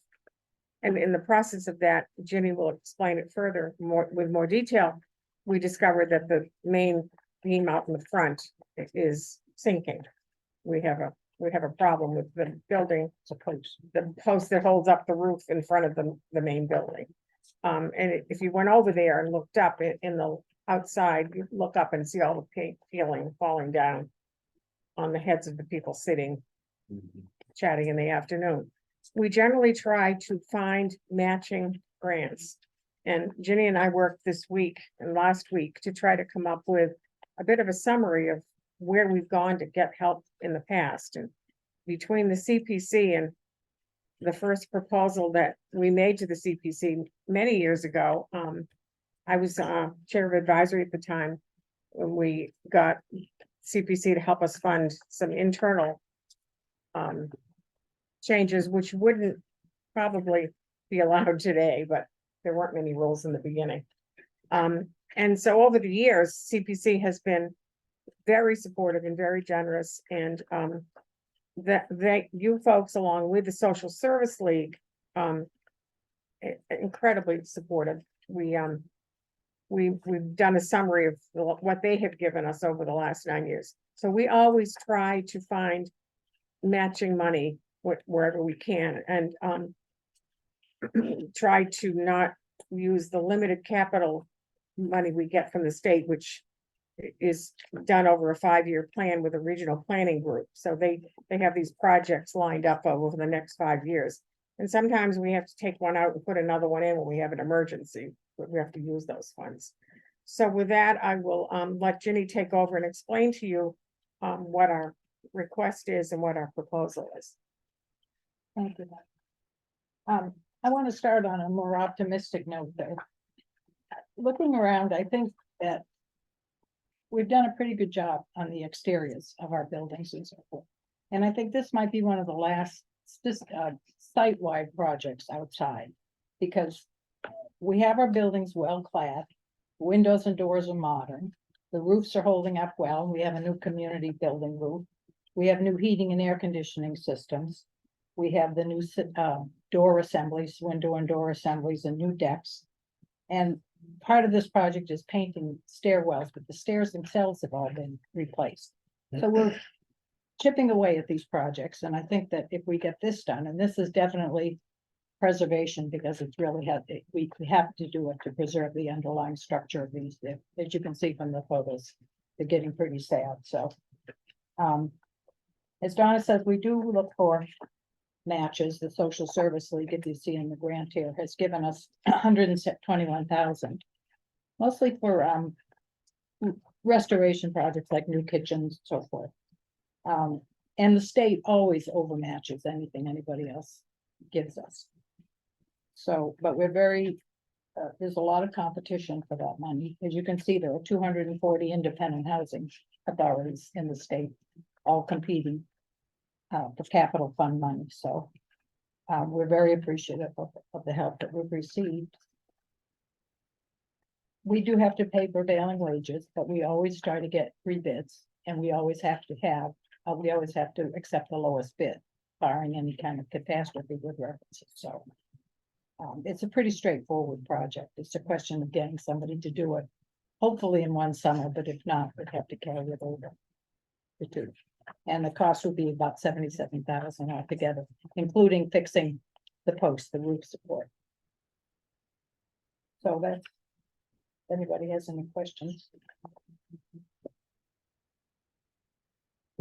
And in the process of that, Ginny will explain it further with more detail. We discovered that the main beam out in the front is sinking. We have a problem with the building, the post that holds up the roof in front of the main building. And if you went over there and looked up in the outside, you look up and see all the paint peeling, falling down on the heads of the people sitting, chatting in the afternoon. We generally try to find matching grants. And Ginny and I worked this week and last week to try to come up with a bit of a summary of where we've gone to get help in the past. And between the CPC and the first proposal that we made to the CPC many years ago, I was chair of advisory at the time when we got CPC to help us fund some internal changes, which wouldn't probably be allowed today, but there weren't many rules in the beginning. And so over the years, CPC has been very supportive and very generous, and you folks, along with the Social Service League, incredibly supportive. We've done a summary of what they have given us over the last 9 years. So we always try to find matching money wherever we can, and try to not use the limited capital money we get from the state, which is done over a 5-year plan with a regional planning group. So they have these projects lined up over the next 5 years. And sometimes we have to take one out and put another one in when we have an emergency, but we have to use those funds. So with that, I will let Ginny take over and explain to you what our request is and what our proposal is. Thank you. I want to start on a more optimistic note though. Looking around, I think that we've done a pretty good job on the exteriors of our buildings and so forth. And I think this might be one of the last site-wide projects outside. Because we have our buildings well clad, windows and doors are modern, the roofs are holding up well, we have a new community building roof. We have new heating and air conditioning systems. We have the new door assemblies, window and door assemblies and new decks. And part of this project is painting stairwells, but the stairs themselves have all been replaced. So we're chipping away at these projects, and I think that if we get this done, and this is definitely preservation, because it's really we have to do it to preserve the underlying structure of these, as you can see from the photos, they're getting pretty sad, so. As Donna says, we do look for matches. The Social Service League, if you see in the grant here, has given us 121,000. Mostly for restoration projects like new kitchens, so forth. And the state always overmatches anything anybody else gives us. So, but we're very, there's a lot of competition for that money. As you can see, there are 240 independent housing authorities in the state, all competing for capital fund money. So we're very appreciative of the help that we've received. We do have to pay prevailing wages, but we always try to get free bids, and we always have to accept the lowest bid, barring any kind of catastrophe with references. So it's a pretty straightforward project. It's a question of getting somebody to do it, hopefully in one summer, but if not, we'd have to carry it over the two. And the cost would be about 77,000 altogether, including fixing the post, the roof support. So that's, if anybody has any questions.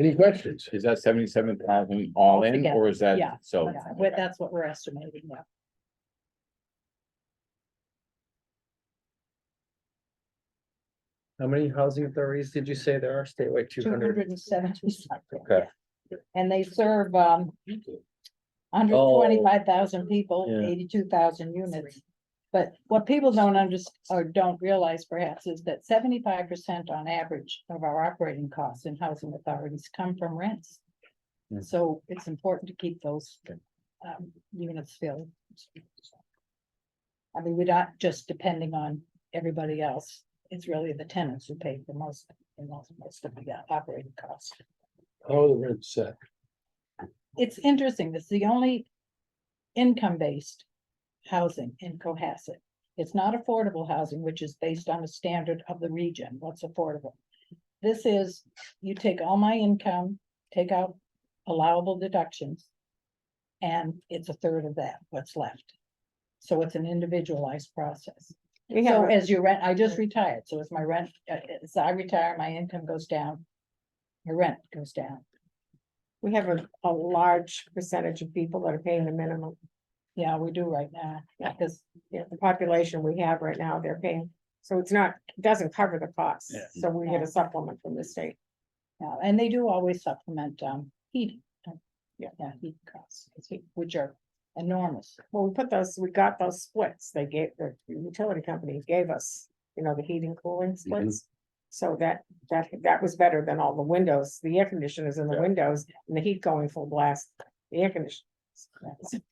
Any questions? Is that 77,000 all in, Altogether, or is that, yeah. so? That's what we're estimating, yeah. How many housing authorities did you say there are statewide? 200? 270 something. Okay. Yeah. And they serve 125,000 people, Yeah. 82,000 units. But what people don't understand or don't realize perhaps is that 75% on average of our operating costs in housing authorities come from rents. Mm. So it's important to keep those units filled. I mean, we're not just depending on everybody else. It's really the tenants who pay for most of the operating costs. How are the rents set? It's interesting. It's the only income-based housing in Cohasset. It's not affordable housing, which is based on a standard of the region, what's affordable. This is, you take all my income, take out allowable deductions, and it's a third of that, what's left. So it's an individualized process. We So have, as your rent, I just retired, so as my rent, as I retire, my income goes down. My rent goes down. we have a large percentage of people that are paying the minimum. Yeah, we do right now, because Yeah, the population we have right now, they're paying, so it's not, it doesn't cover the costs, Yeah. so we get a supplement from the state. and they do always supplement heating. Yeah. Yeah, heat costs, which are enormous. Well, we got those splits, the utility company gave us, the heating cooling splits. So that was better than all the windows, the air conditioners in the windows and the heat going full blast, the air conditioners.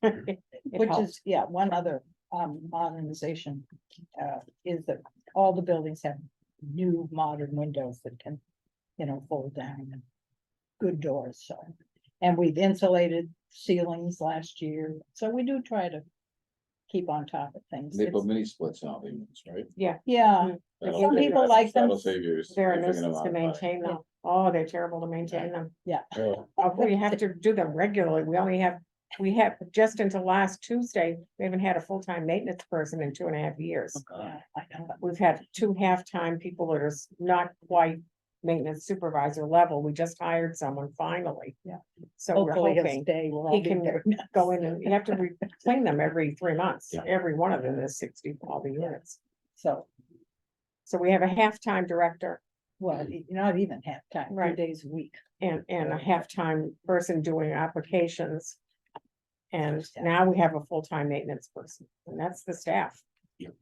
It Which helps. is, yeah, one other modernization is that all the buildings have new modern windows that can, fold down and good doors, so. And we've insulated ceilings last year, so we do try to keep on top of things. They put It's- mini splits in all the units, right? Yeah, That'll Some save- people like them. That'll save you. a They're a significant nuisance amount to of money. maintain them. Oh, they're terrible to maintain them. Oh, We have to do them regularly. We have, just until last Tuesday, we haven't had a full-time maintenance person in 2.5 years. yeah, I know. We've had 2 half-time people that are not quite maintenance supervisor level. We just hired someone finally. Yeah. So we're Hopefully he'll hoping stay. We'll all he be can very go nice. in and you have to clean them every 3 months. Yeah. Every one of them is 60 all the units. So, So we have a half-time director well, not even half-time, 3 Right. days a week. and a half-time person doing applications. And now we have a full-time maintenance person, and that's the staff. Yep.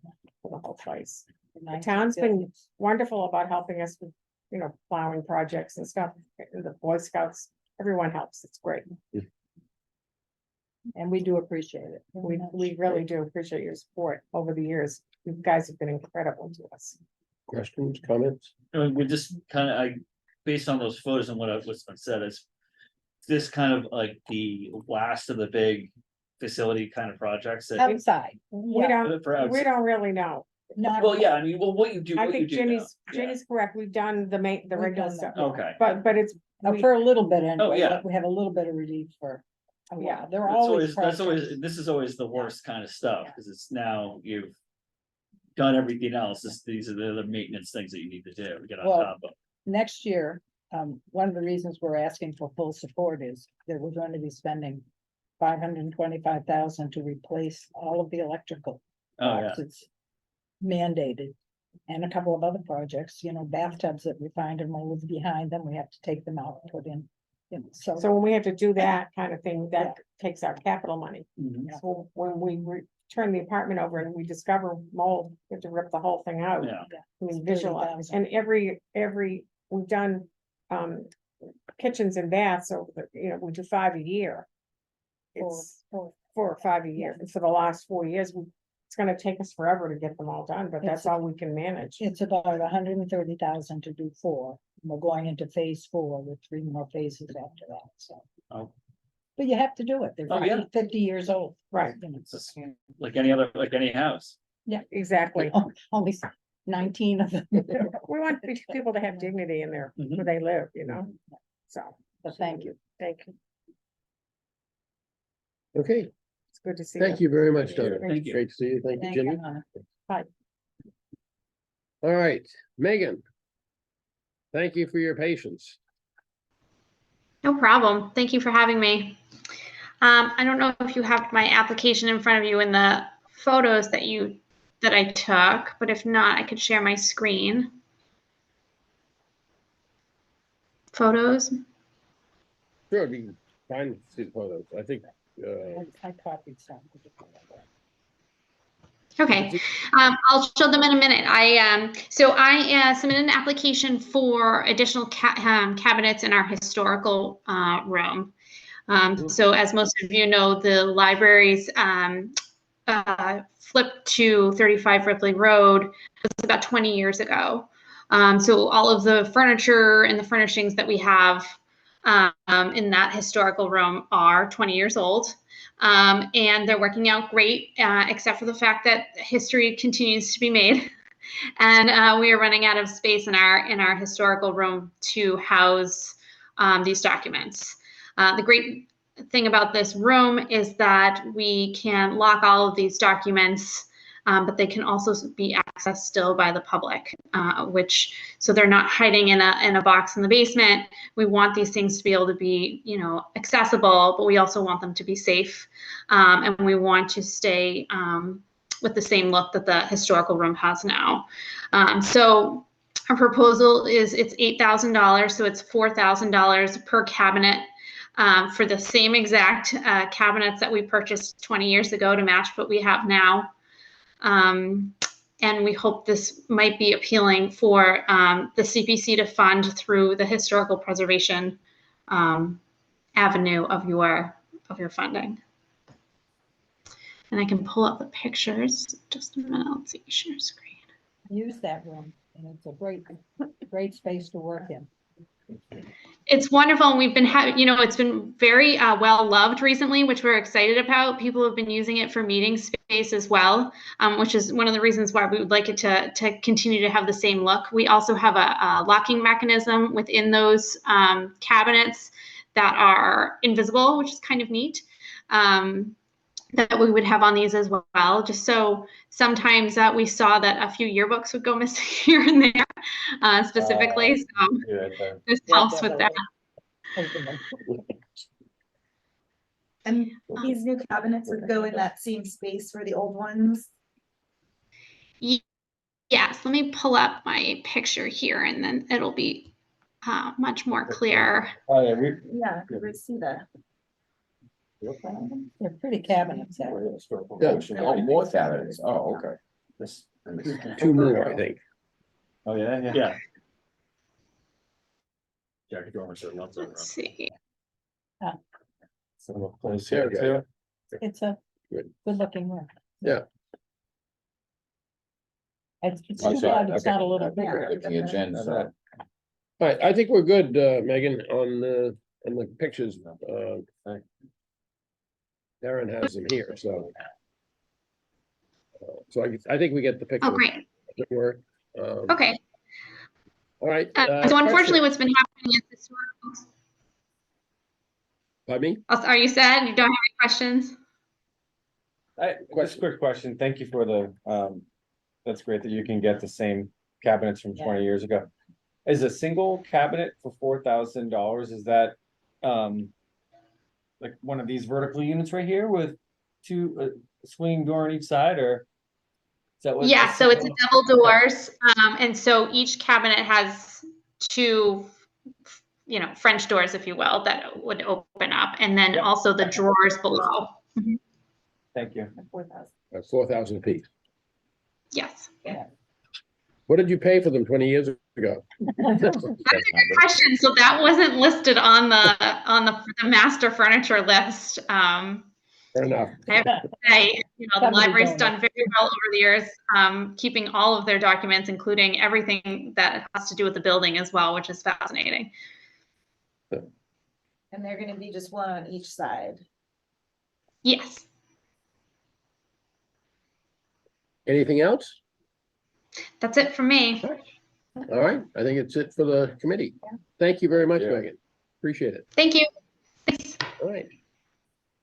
For the whole place. The 19 town's been buildings. wonderful about helping us with, plowing projects and stuff. The Boy Scouts, everyone helps. It's great. And we do appreciate it. We really do appreciate your support over the years. You guys have been incredible to us. Questions, comments? We just kind of, based on those photos and what's been said, is this kind of like the last of the big facility kind of projects that. Outside. We Yeah, don't, For outs- we don't really know. not. Well, yeah, I mean, well, what you do, I what you think do now. Jenny's, Yeah. Jenny's correct. We've done the We've regular done stuff. that. Okay. But it's, we- For a little bit anyway, yeah. but we have a little bit of relief for. a Yeah, while. There are always. That's always, projects. this is always the worst kind of stuff, Yeah. because it's now you've. Done everything else, these are the other maintenance things that you need to do, to get on Well, top of. Next year, one of the reasons we're asking for full support is that we're going to be spending 525,000 to replace all of the electrical. Oh, yeah, box. It's mandated. And a couple of other projects, bathtubs that we find and we'll leave behind, then we have to take them out and put in. So, so when we have to do that kind of thing, that takes our capital money. Mhm. So when we turn the apartment over and we discover mold, we have to rip the whole thing out. yeah, I mean, It's visualize, 30,000. and every, we've done, kitchens and baths over we do 5 a year. It's 4 or 5 a year, and for the last 4 years, it's gonna take us forever to get them all done, but that's It's- all we can manage. it's about 130,000 to do 4. We're going into phase 4 with 3 more phases after that, so. Oh. But you have to do it. They're Oh, yeah. 50 years old. Right, it's just like any other, like any house. exactly. Only 19 of them. We want people to have dignity in there Mhm. where they live, so, But thank you. thank you. Okay, It's good to see you. thank you very much, Donna. Thank you. Great to see you. Thank you, Thank Jimmy. you, Hannah. All right, Megan. Thank you for your patience. No problem. Thank you for having me. I don't know if you have my application in front of you in the photos that I took, but if not, I could share my screen. Photos. Sure, it'd be fine to see the photos. I think, I copied some. Okay, I'll show them in a minute. So I submitted an application for additional cabinets in our historical room. So as most of you know, the library's flipped to 35 Ripley Road was about 20 years ago. So all of the furniture and the furnishings that we have in that historical room are 20 years old. And they're working out great, except for the fact that history continues to be made. And we are running out of space in our historical room to house these documents. The great thing about this room is that we can lock all of these documents, but they can also be accessed still by the public, so they're not hiding in a box in the basement. We want these things to be able to be, accessible, but we also want them to be safe. And we want to stay with the same look that the historical room has now. So our proposal is it's $8,000, so it's $4,000 per cabinet. For the same exact cabinets that we purchased 20 years ago to match what we have now. And we hope this might be appealing for the CPC to fund through the historical preservation avenue of your funding. And I can pull up the pictures. Just a minute. Let's see. Share screen. Use that room, and it's a great space to work in. It's wonderful, and we've been it's been very well loved recently, which we're excited about. People have been using it for meeting space as well, which is one of the reasons why we would like it to continue to have the same look. We also have a locking mechanism within those cabinets that are invisible, which is kind of neat. That we would have on these as well, just so sometimes we saw that a few yearbooks would go missing here and there. specifically, so Yeah, this Yeah, helps with that. definitely. And these new cabinets would go in that same space for the old ones. Yes, let me pull up my picture here and then it'll be much more clear. Oh, yeah, we. Yeah, we see that. They're pretty cabinets. Yeah. Oh, more cabinets, oh, okay. This. Two more, I think. Oh, yeah, yeah. Yeah, Jackie Dormer said nothing. Let's see. Some of those Yeah, here yeah, too. It's a Good. good looking room. Yeah. It's Oh, too sorry, bad it's okay. not a little bigger. Looking at Jen, so. All right, I think we're good, Megan, on the pictures. Darren has them here, so. So I think we get the picture. Oh, great. Does it work? Okay. All right. So unfortunately, question. what's been happening is this. Pardon me? Are you sad? You don't have any questions? Just a quick question. Thank you for the, that's great that you can get the same cabinets from Yeah. 20 years ago. Is a single cabinet for $4,000, is that, like one of these vertical units right here with two, swinging door on each side, or? Is that what? Yeah, so it's a double doors, and so each cabinet has two, French doors, if you will, that would open up, and then Yep. also the drawers below. Thank you. 4,000 apiece. Yes. What did you pay for them 20 years ago? That's a good question. So that wasn't listed on the master furniture list. Fair enough. I have to say, the Somebody library's don't done very well over the years, keeping all of their documents, including everything that has to do with the building as well, which is fascinating. And they're gonna be just one on each side. Yes. Anything else? That's it for me. All right, I think it's it for the committee. Thank you very much, Yeah. Megan. Appreciate it. Thank you. Thanks. All right.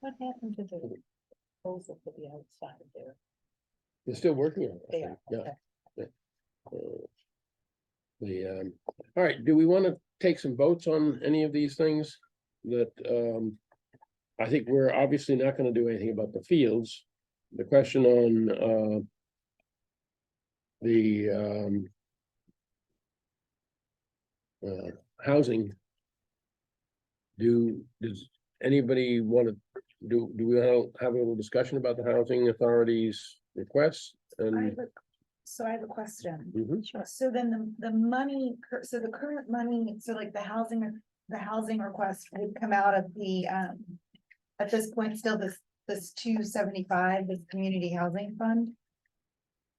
What happened to the proposal for the outside there? You're still working on it. I They think. are, Yeah. okay. All right, do we want to take some votes on any of these things that, I think we're obviously not going to do anything about the fields. The question on, the, housing. Does anybody want to, do we have a little discussion about the housing authority's requests? And So I have a question. Mhm. So then the money, so the current money, so like the housing request would come out of the, at this point, still this 275, this community housing fund?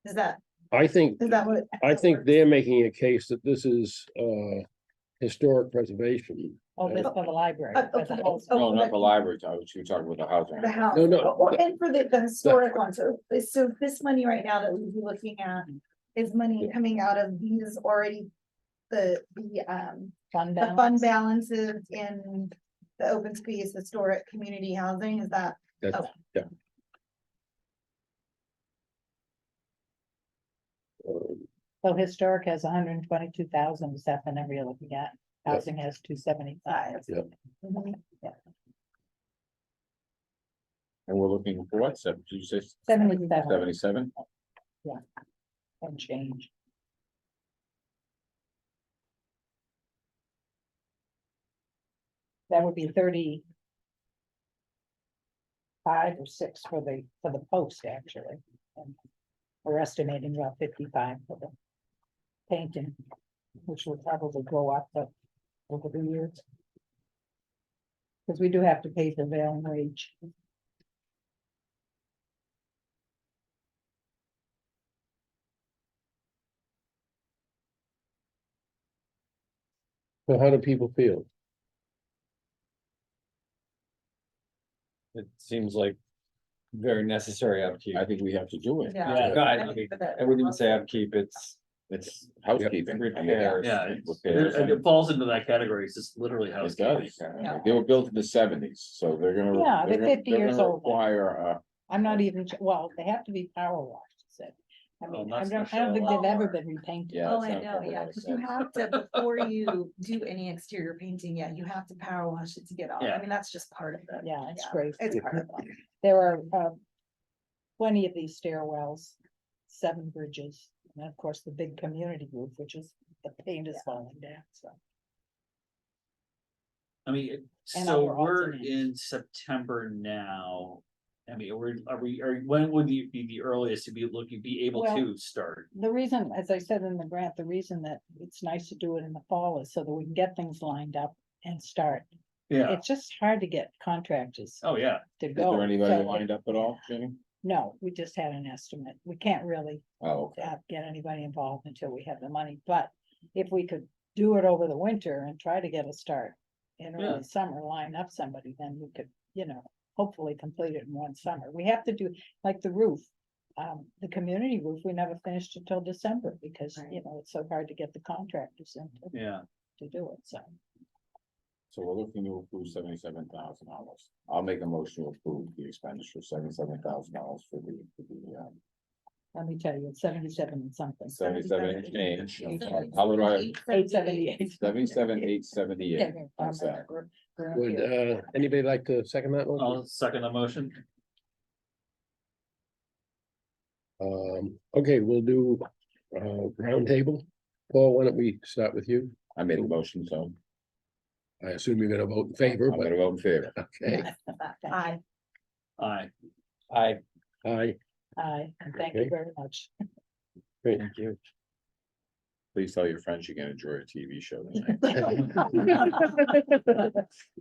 Is that I think, what? I think they're making a case that this is, historic preservation. Oh, this for the library. Uh, as a okay. whole. Oh, No, not the library, you talking about the housing. The house. No, no. And for the historic one, so this money right now that we'd be looking at is money coming out of these already. The Fund fund balance. balances in the open space historic community housing, is that? That's, Okay. yeah. Um, So historic has 122,000, is that the number you're looking at? Housing has 275. Yep. Mhm. And we're looking for what, did you say 77 77? and change. That would be 35 or 6 for the post, actually. And we're estimating about 55 for the painting, which will probably go up over the years. Because we do have to pay the prevailing wage. So how do people feel? It seems like very necessary upkeep. I think we have to do it. Yeah, no, I wouldn't even say upkeep, it's Housekeeping. I mean, Repairs. yeah, repairs. it falls into that category. It's just literally It housekeeping. does. They were built in the 70s, so they're gonna. Yeah, they're gonna- 50 years gonna old now. Require, I'm not even, well, they have to be power washed, said. I Oh, mean, that's I for don't think sure. they've ever been repainted. Yeah. Oh, it's I not know, covered yeah, by because you sand. have to, before you do any exterior painting, yeah, you have to power wash it to get off. Yeah. I mean, that's just part of it. Yeah, it's great. It's part of it. There are plenty of these stairwells, 7 bridges, and of course, the big community roof, which is, the paint is falling down, so. I mean, And so our we're alternates. in September now. I mean, when would you be the earliest to be able Well, to start? The reason, as I said in the grant, the reason that it's nice to do it in the fall is so that we can get things lined up and start. Yeah, It's just hard to get contractors oh, yeah, to Is go. there anybody So- lined up at all, Jenny? No, we just had an estimate. We can't really Oh, okay. get anybody involved until we have the money, but if we could do it over the winter and try to get a start in Yeah. early summer, line up somebody, then we could, hopefully complete it in one summer. We have to do, like the roof, the community roof, we never finished it till December because, Right. it's so hard to get the contractors in yeah. to do it, so. So we're looking to approve $77,000. I'll make a motion to approve the expenditure, $77,000 for the, Let me tell you, it's 77 and something. 77 and change. How would I, 878. 77,878. How's that? Would, anybody like to second that one? I'll second the motion. Okay, we'll do, roundtable. Paul, why don't we start with you? I made the motion, so I assume you're gonna vote in favor, I'm but, gonna vote in favor. okay, Aye. Aye. I, aye, Aye, and thank Okay. you very much. great. thank you. Please tell your friends you can enjoy a TV show tonight.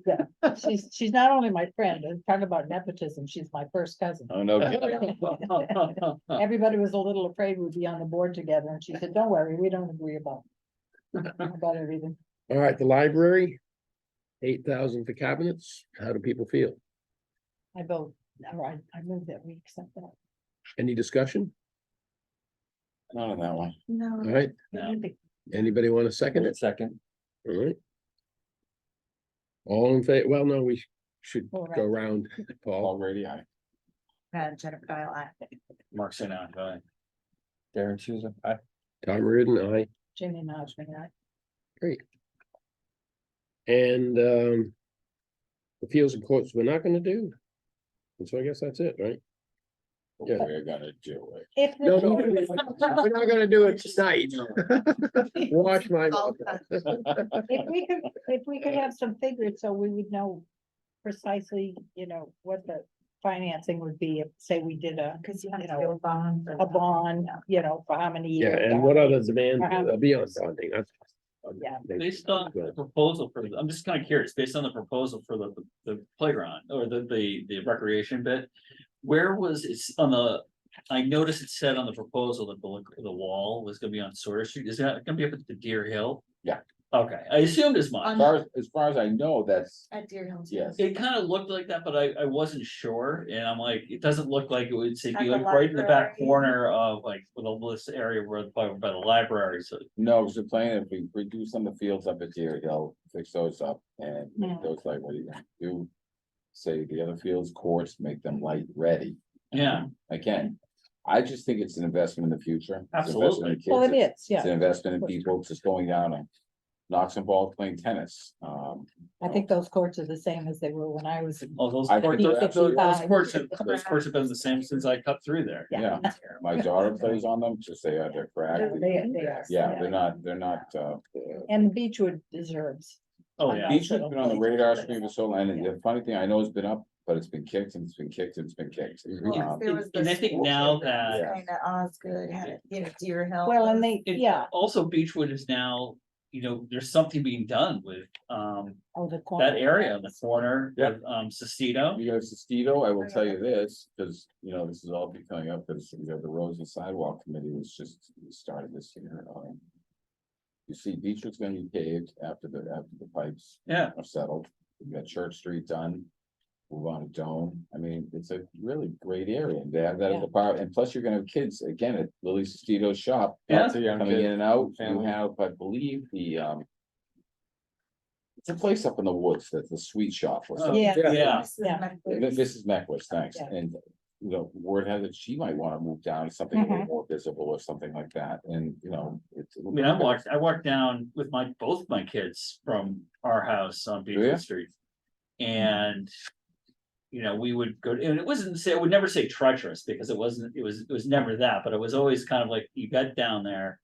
Yeah, she's not only my friend, and talk about nepotism, she's my first cousin. Oh, no. kidding. Everybody was a little afraid we'd be on the board together, and she said, don't worry, we don't agree about everything. All right, the library, 8,000 for cabinets. How do people feel? I vote, all right, I move that we accept that. Any discussion? None of that one. All No. right, No. anybody want to second it? Second, All right. All in favor, well, no, we should All go right. around, Paul. Already, I. Jennifer Dial, aye. Mark say now, go ahead. Darren Souza, I, Tom Reardon, aye. Jamie Noshman, aye. Great. And the fields and courts we're not gonna do. And so I guess that's it, right? Yeah. We're gonna do it. If No, no, the- we're not gonna do it tonight. Wash my. All if we could have some figures, so we would know precisely, what the financing would be, if, say, we did Cause you have You to know, do a bond. for a that. bond, for how many Yeah, years. and what other demands Uh-huh. beyond bonding? Yeah. Based on the proposal for, I'm just kind of curious, based on the proposal for the playground or the recreation bit. Where was it on the, I noticed it said on the proposal that the wall was gonna be on Sawyer Street. Is that gonna be up at the Deer Hill? Yeah. Okay, I assumed as much. As far as I know, that's, At Deer Hill. too. yes. It kind of looked like that, but I wasn't sure, and I'm like, it doesn't look like it would say At be the like right in the back library. corner of like, this area where by the library, so. No, because we're planning, if we redo some of the fields up at Deer Hill, fix those up and Yeah. make those like, what are you gonna do? Say the other fields, courts, make them light ready. Yeah, Again, I just think it's an investment in the future. It's an investment in Absolutely. kids. Well, it is, It's an yeah. investment in people just going down and knock some balls playing tennis. I think those courts are the same as they were when I was. all those I courts, think those absolutely. courts have been the same since I cut through there. Yeah, my daughter plays on them, just say they're cracked. They are. Yeah, they're not, And Beechwood deserves. Oh, yeah. Beach has been on the radar screen for so long, and the funny thing, I know it's been up, but it's been kicked and it's been kicked and it's been kicked. Well, Um, there was And the I think school now kid that- was saying that Osgood had, Deer Hill. Well, and was- they, It- yeah, Also, Beechwood is now, there's something being done with the corner. that area on the corner Yeah. of Sestito. You guys, Steve-O, I will tell you this, because, this is all be coming up, because we have the roads and sidewalk committee was just started this year. You see, Beechwood's gonna be paved after the pipes Yeah, are settled. We got Church Street done. Move on to Dome. I mean, it's a really great area. And they have that as a part, and plus you're gonna have kids, again, at Lily Sestito's shop. Yeah. lots of young Coming in kids. and out, you family. have, I believe, it's a place up in the woods, that's the sweet shop or Oh, something. Yeah. yeah. This is Yeah. my- This is Meckwith, thanks, Yeah. and you know, word has it, she might wanna move down to something a little Mhm. more visible or something like that, and, you know, it's. I mean, I walked down with both my kids from our house on ya? Beechwood Street. And. You know, we would go, and it wasn't say, I would never say treacherous, because it was never that, but it was always kind of like, you got down there.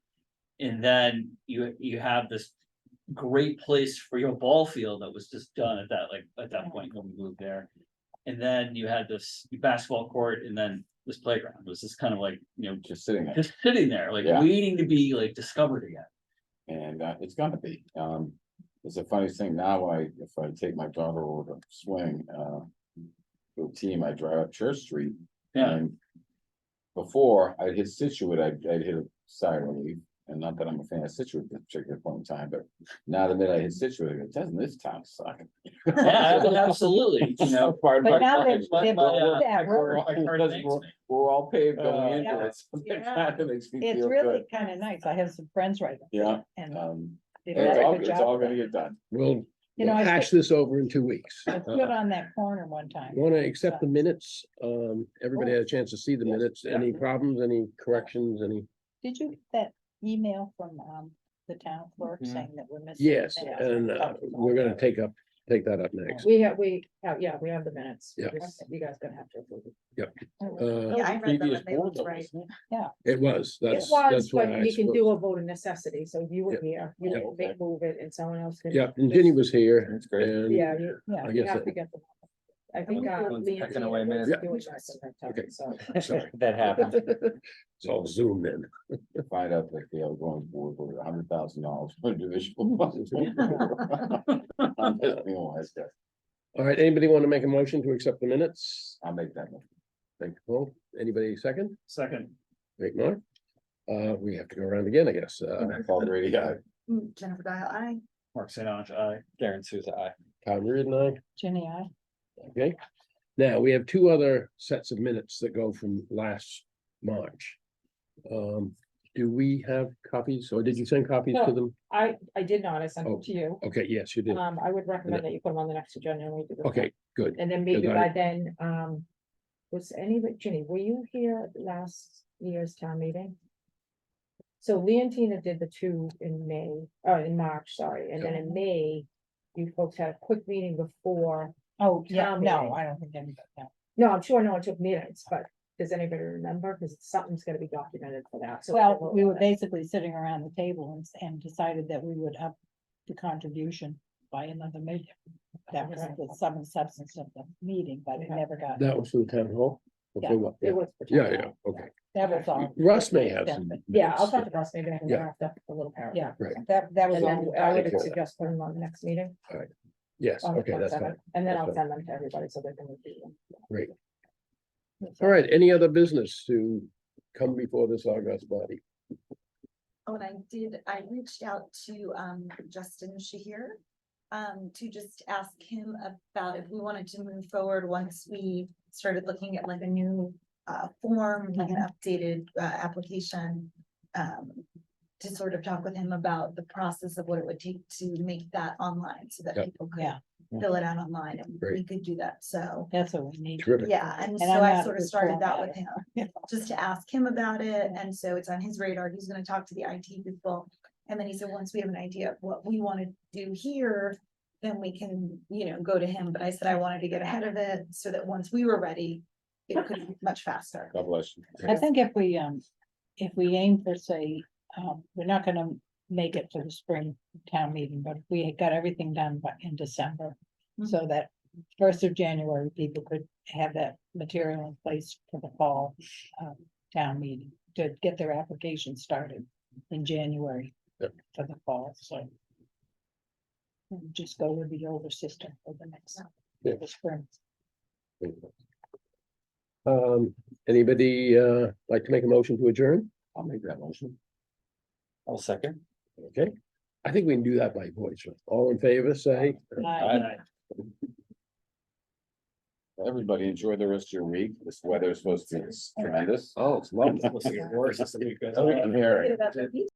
And then you have this great place for your ball field that was just done at that point when we moved there. And then you had this basketball court, and then this playground. It was just kind of like, you know, Just sitting there. just sitting there, like Yeah. waiting to be like discovered again. And it's gonna be, it's a funny thing now, if I take my daughter over to swing, to a team, I drive up Church Street. Yeah, And before I'd hit Situate, I'd hit a side relief, and not that I'm a fan of Situate at this particular point in time, but now the minute I hit Situate, I go, doesn't this town suck? yeah, absolutely, you know. Part of But my now life. they've moved that road. my car Because thanks we're- me. We're all paved going into Yeah. it, so that Yeah. kind of makes me It's feel really good. kind of nice. I have some friends right there. Yeah, And they it's did a all, good it's job all with gonna it. get done. We'll You know, I hash this over in 2 weeks. I stood on that corner one time. Want to accept the minutes? Everybody Oh. had a chance to see the minutes. Any problems, any corrections, any? Did you get that email from the town clerk Mhm. saying that we're missing? Yes, things? and we're gonna take that up next. We have the minutes. Yeah. You guys gonna have to approve it. Yeah, I read them, Previous and they board looked though, right. wasn't it? It was, It that's was, why but I you can spoke. do a vote of necessity, so you were Yeah. here, you Yeah. know, they move it and someone else can. Yeah, and Ginny was here That's great. and. Yeah, you, Yeah, I you guess have to that- get the. I think. Everyone's Leontine pecking away was minutes. doing that at that time, Okay. so. Sorry, That happened. it's all Zoom then. Find out that the going board with $100,000 for divisional. I'm just being wise guy. All right, anybody want to make a motion to accept the minutes? I'll make that one. Thank you, Paul. Anybody second? Second, Great, Mark. We have to go around again, I guess. Paul Grady, aye. Jennifer Dial, I. Mark St. Ange, aye. Karen Souza, aye. Tom Reardon, aye. Jenny, I. Okay, now we have two other sets of minutes that go from last March. Do we have copies, or did you send copies to No. them? I did not, I sent Oh. it to you, Okay, yes, you did. I would recommend that you put them on the next agenda. and we do the- Okay, good. And then maybe Because I- by then, was anybody, Ginny, were you here at last year's town meeting? So Leontina did the two in in March, sorry, and then in May, you folks had a quick meeting before. Oh, yeah, Town no, meeting. I don't think anybody, no. No, I'm sure no one took minutes, but does anybody remember? Because something's gonna be documented for that. So Well, we were basically sitting around the table and decided that we would up the contribution by another million. That was the sum and substance of the meeting, but it never got, That was for the town hall? Or for Yeah, what? It was. for Yeah, town yeah, hall. okay. that was all. Russ may have some. Yeah, I'll minutes. talk to Russ, maybe I can Yeah. draft up a little paragraph. Yeah, Right. that was And all. then I Take would care of suggest putting them on the next meeting. Yes, on the okay, that's 27th, fine. And then That's I'll fine. send them to everybody so they can review them. Great. All right, any other business to come before this august body? Oh, and I reached out to Justin Shahir. To just ask him about if we wanted to move forward once we started looking at like a new form, like an updated application. To sort of talk with him about the process of what it would take to make that online so that Yep. people could Yeah, fill it out online and we Great. could do that. So, that's what we need. Terrific. yeah, and And so I'm I not sort a of good started that with formatter. him. Just to ask him about it, and so it's on his radar, he's gonna talk to the IT people. And then he said, once we have an idea of what we wanna do here, then we can, go to him, but I said I wanted to get ahead of it, so that once we were ready, it could be much faster. God bless you. I think if we aim for, say, we're not gonna make it for the spring town meeting, but if we got everything done in December. So that 1st of January, people could have that material in place for the fall town meeting to get their application started in January Yep. for the fall, so. And just go with the older system for the next, Yeah. for the spring. Anybody like to make a motion to adjourn? I'll make that motion. I'll second. Okay, I think we can do that by voice. All in favor, say. Aye. Everybody enjoy the rest of your week. This weather is supposed to be tremendous. Oh, it's lovely. It's worse. I'm here.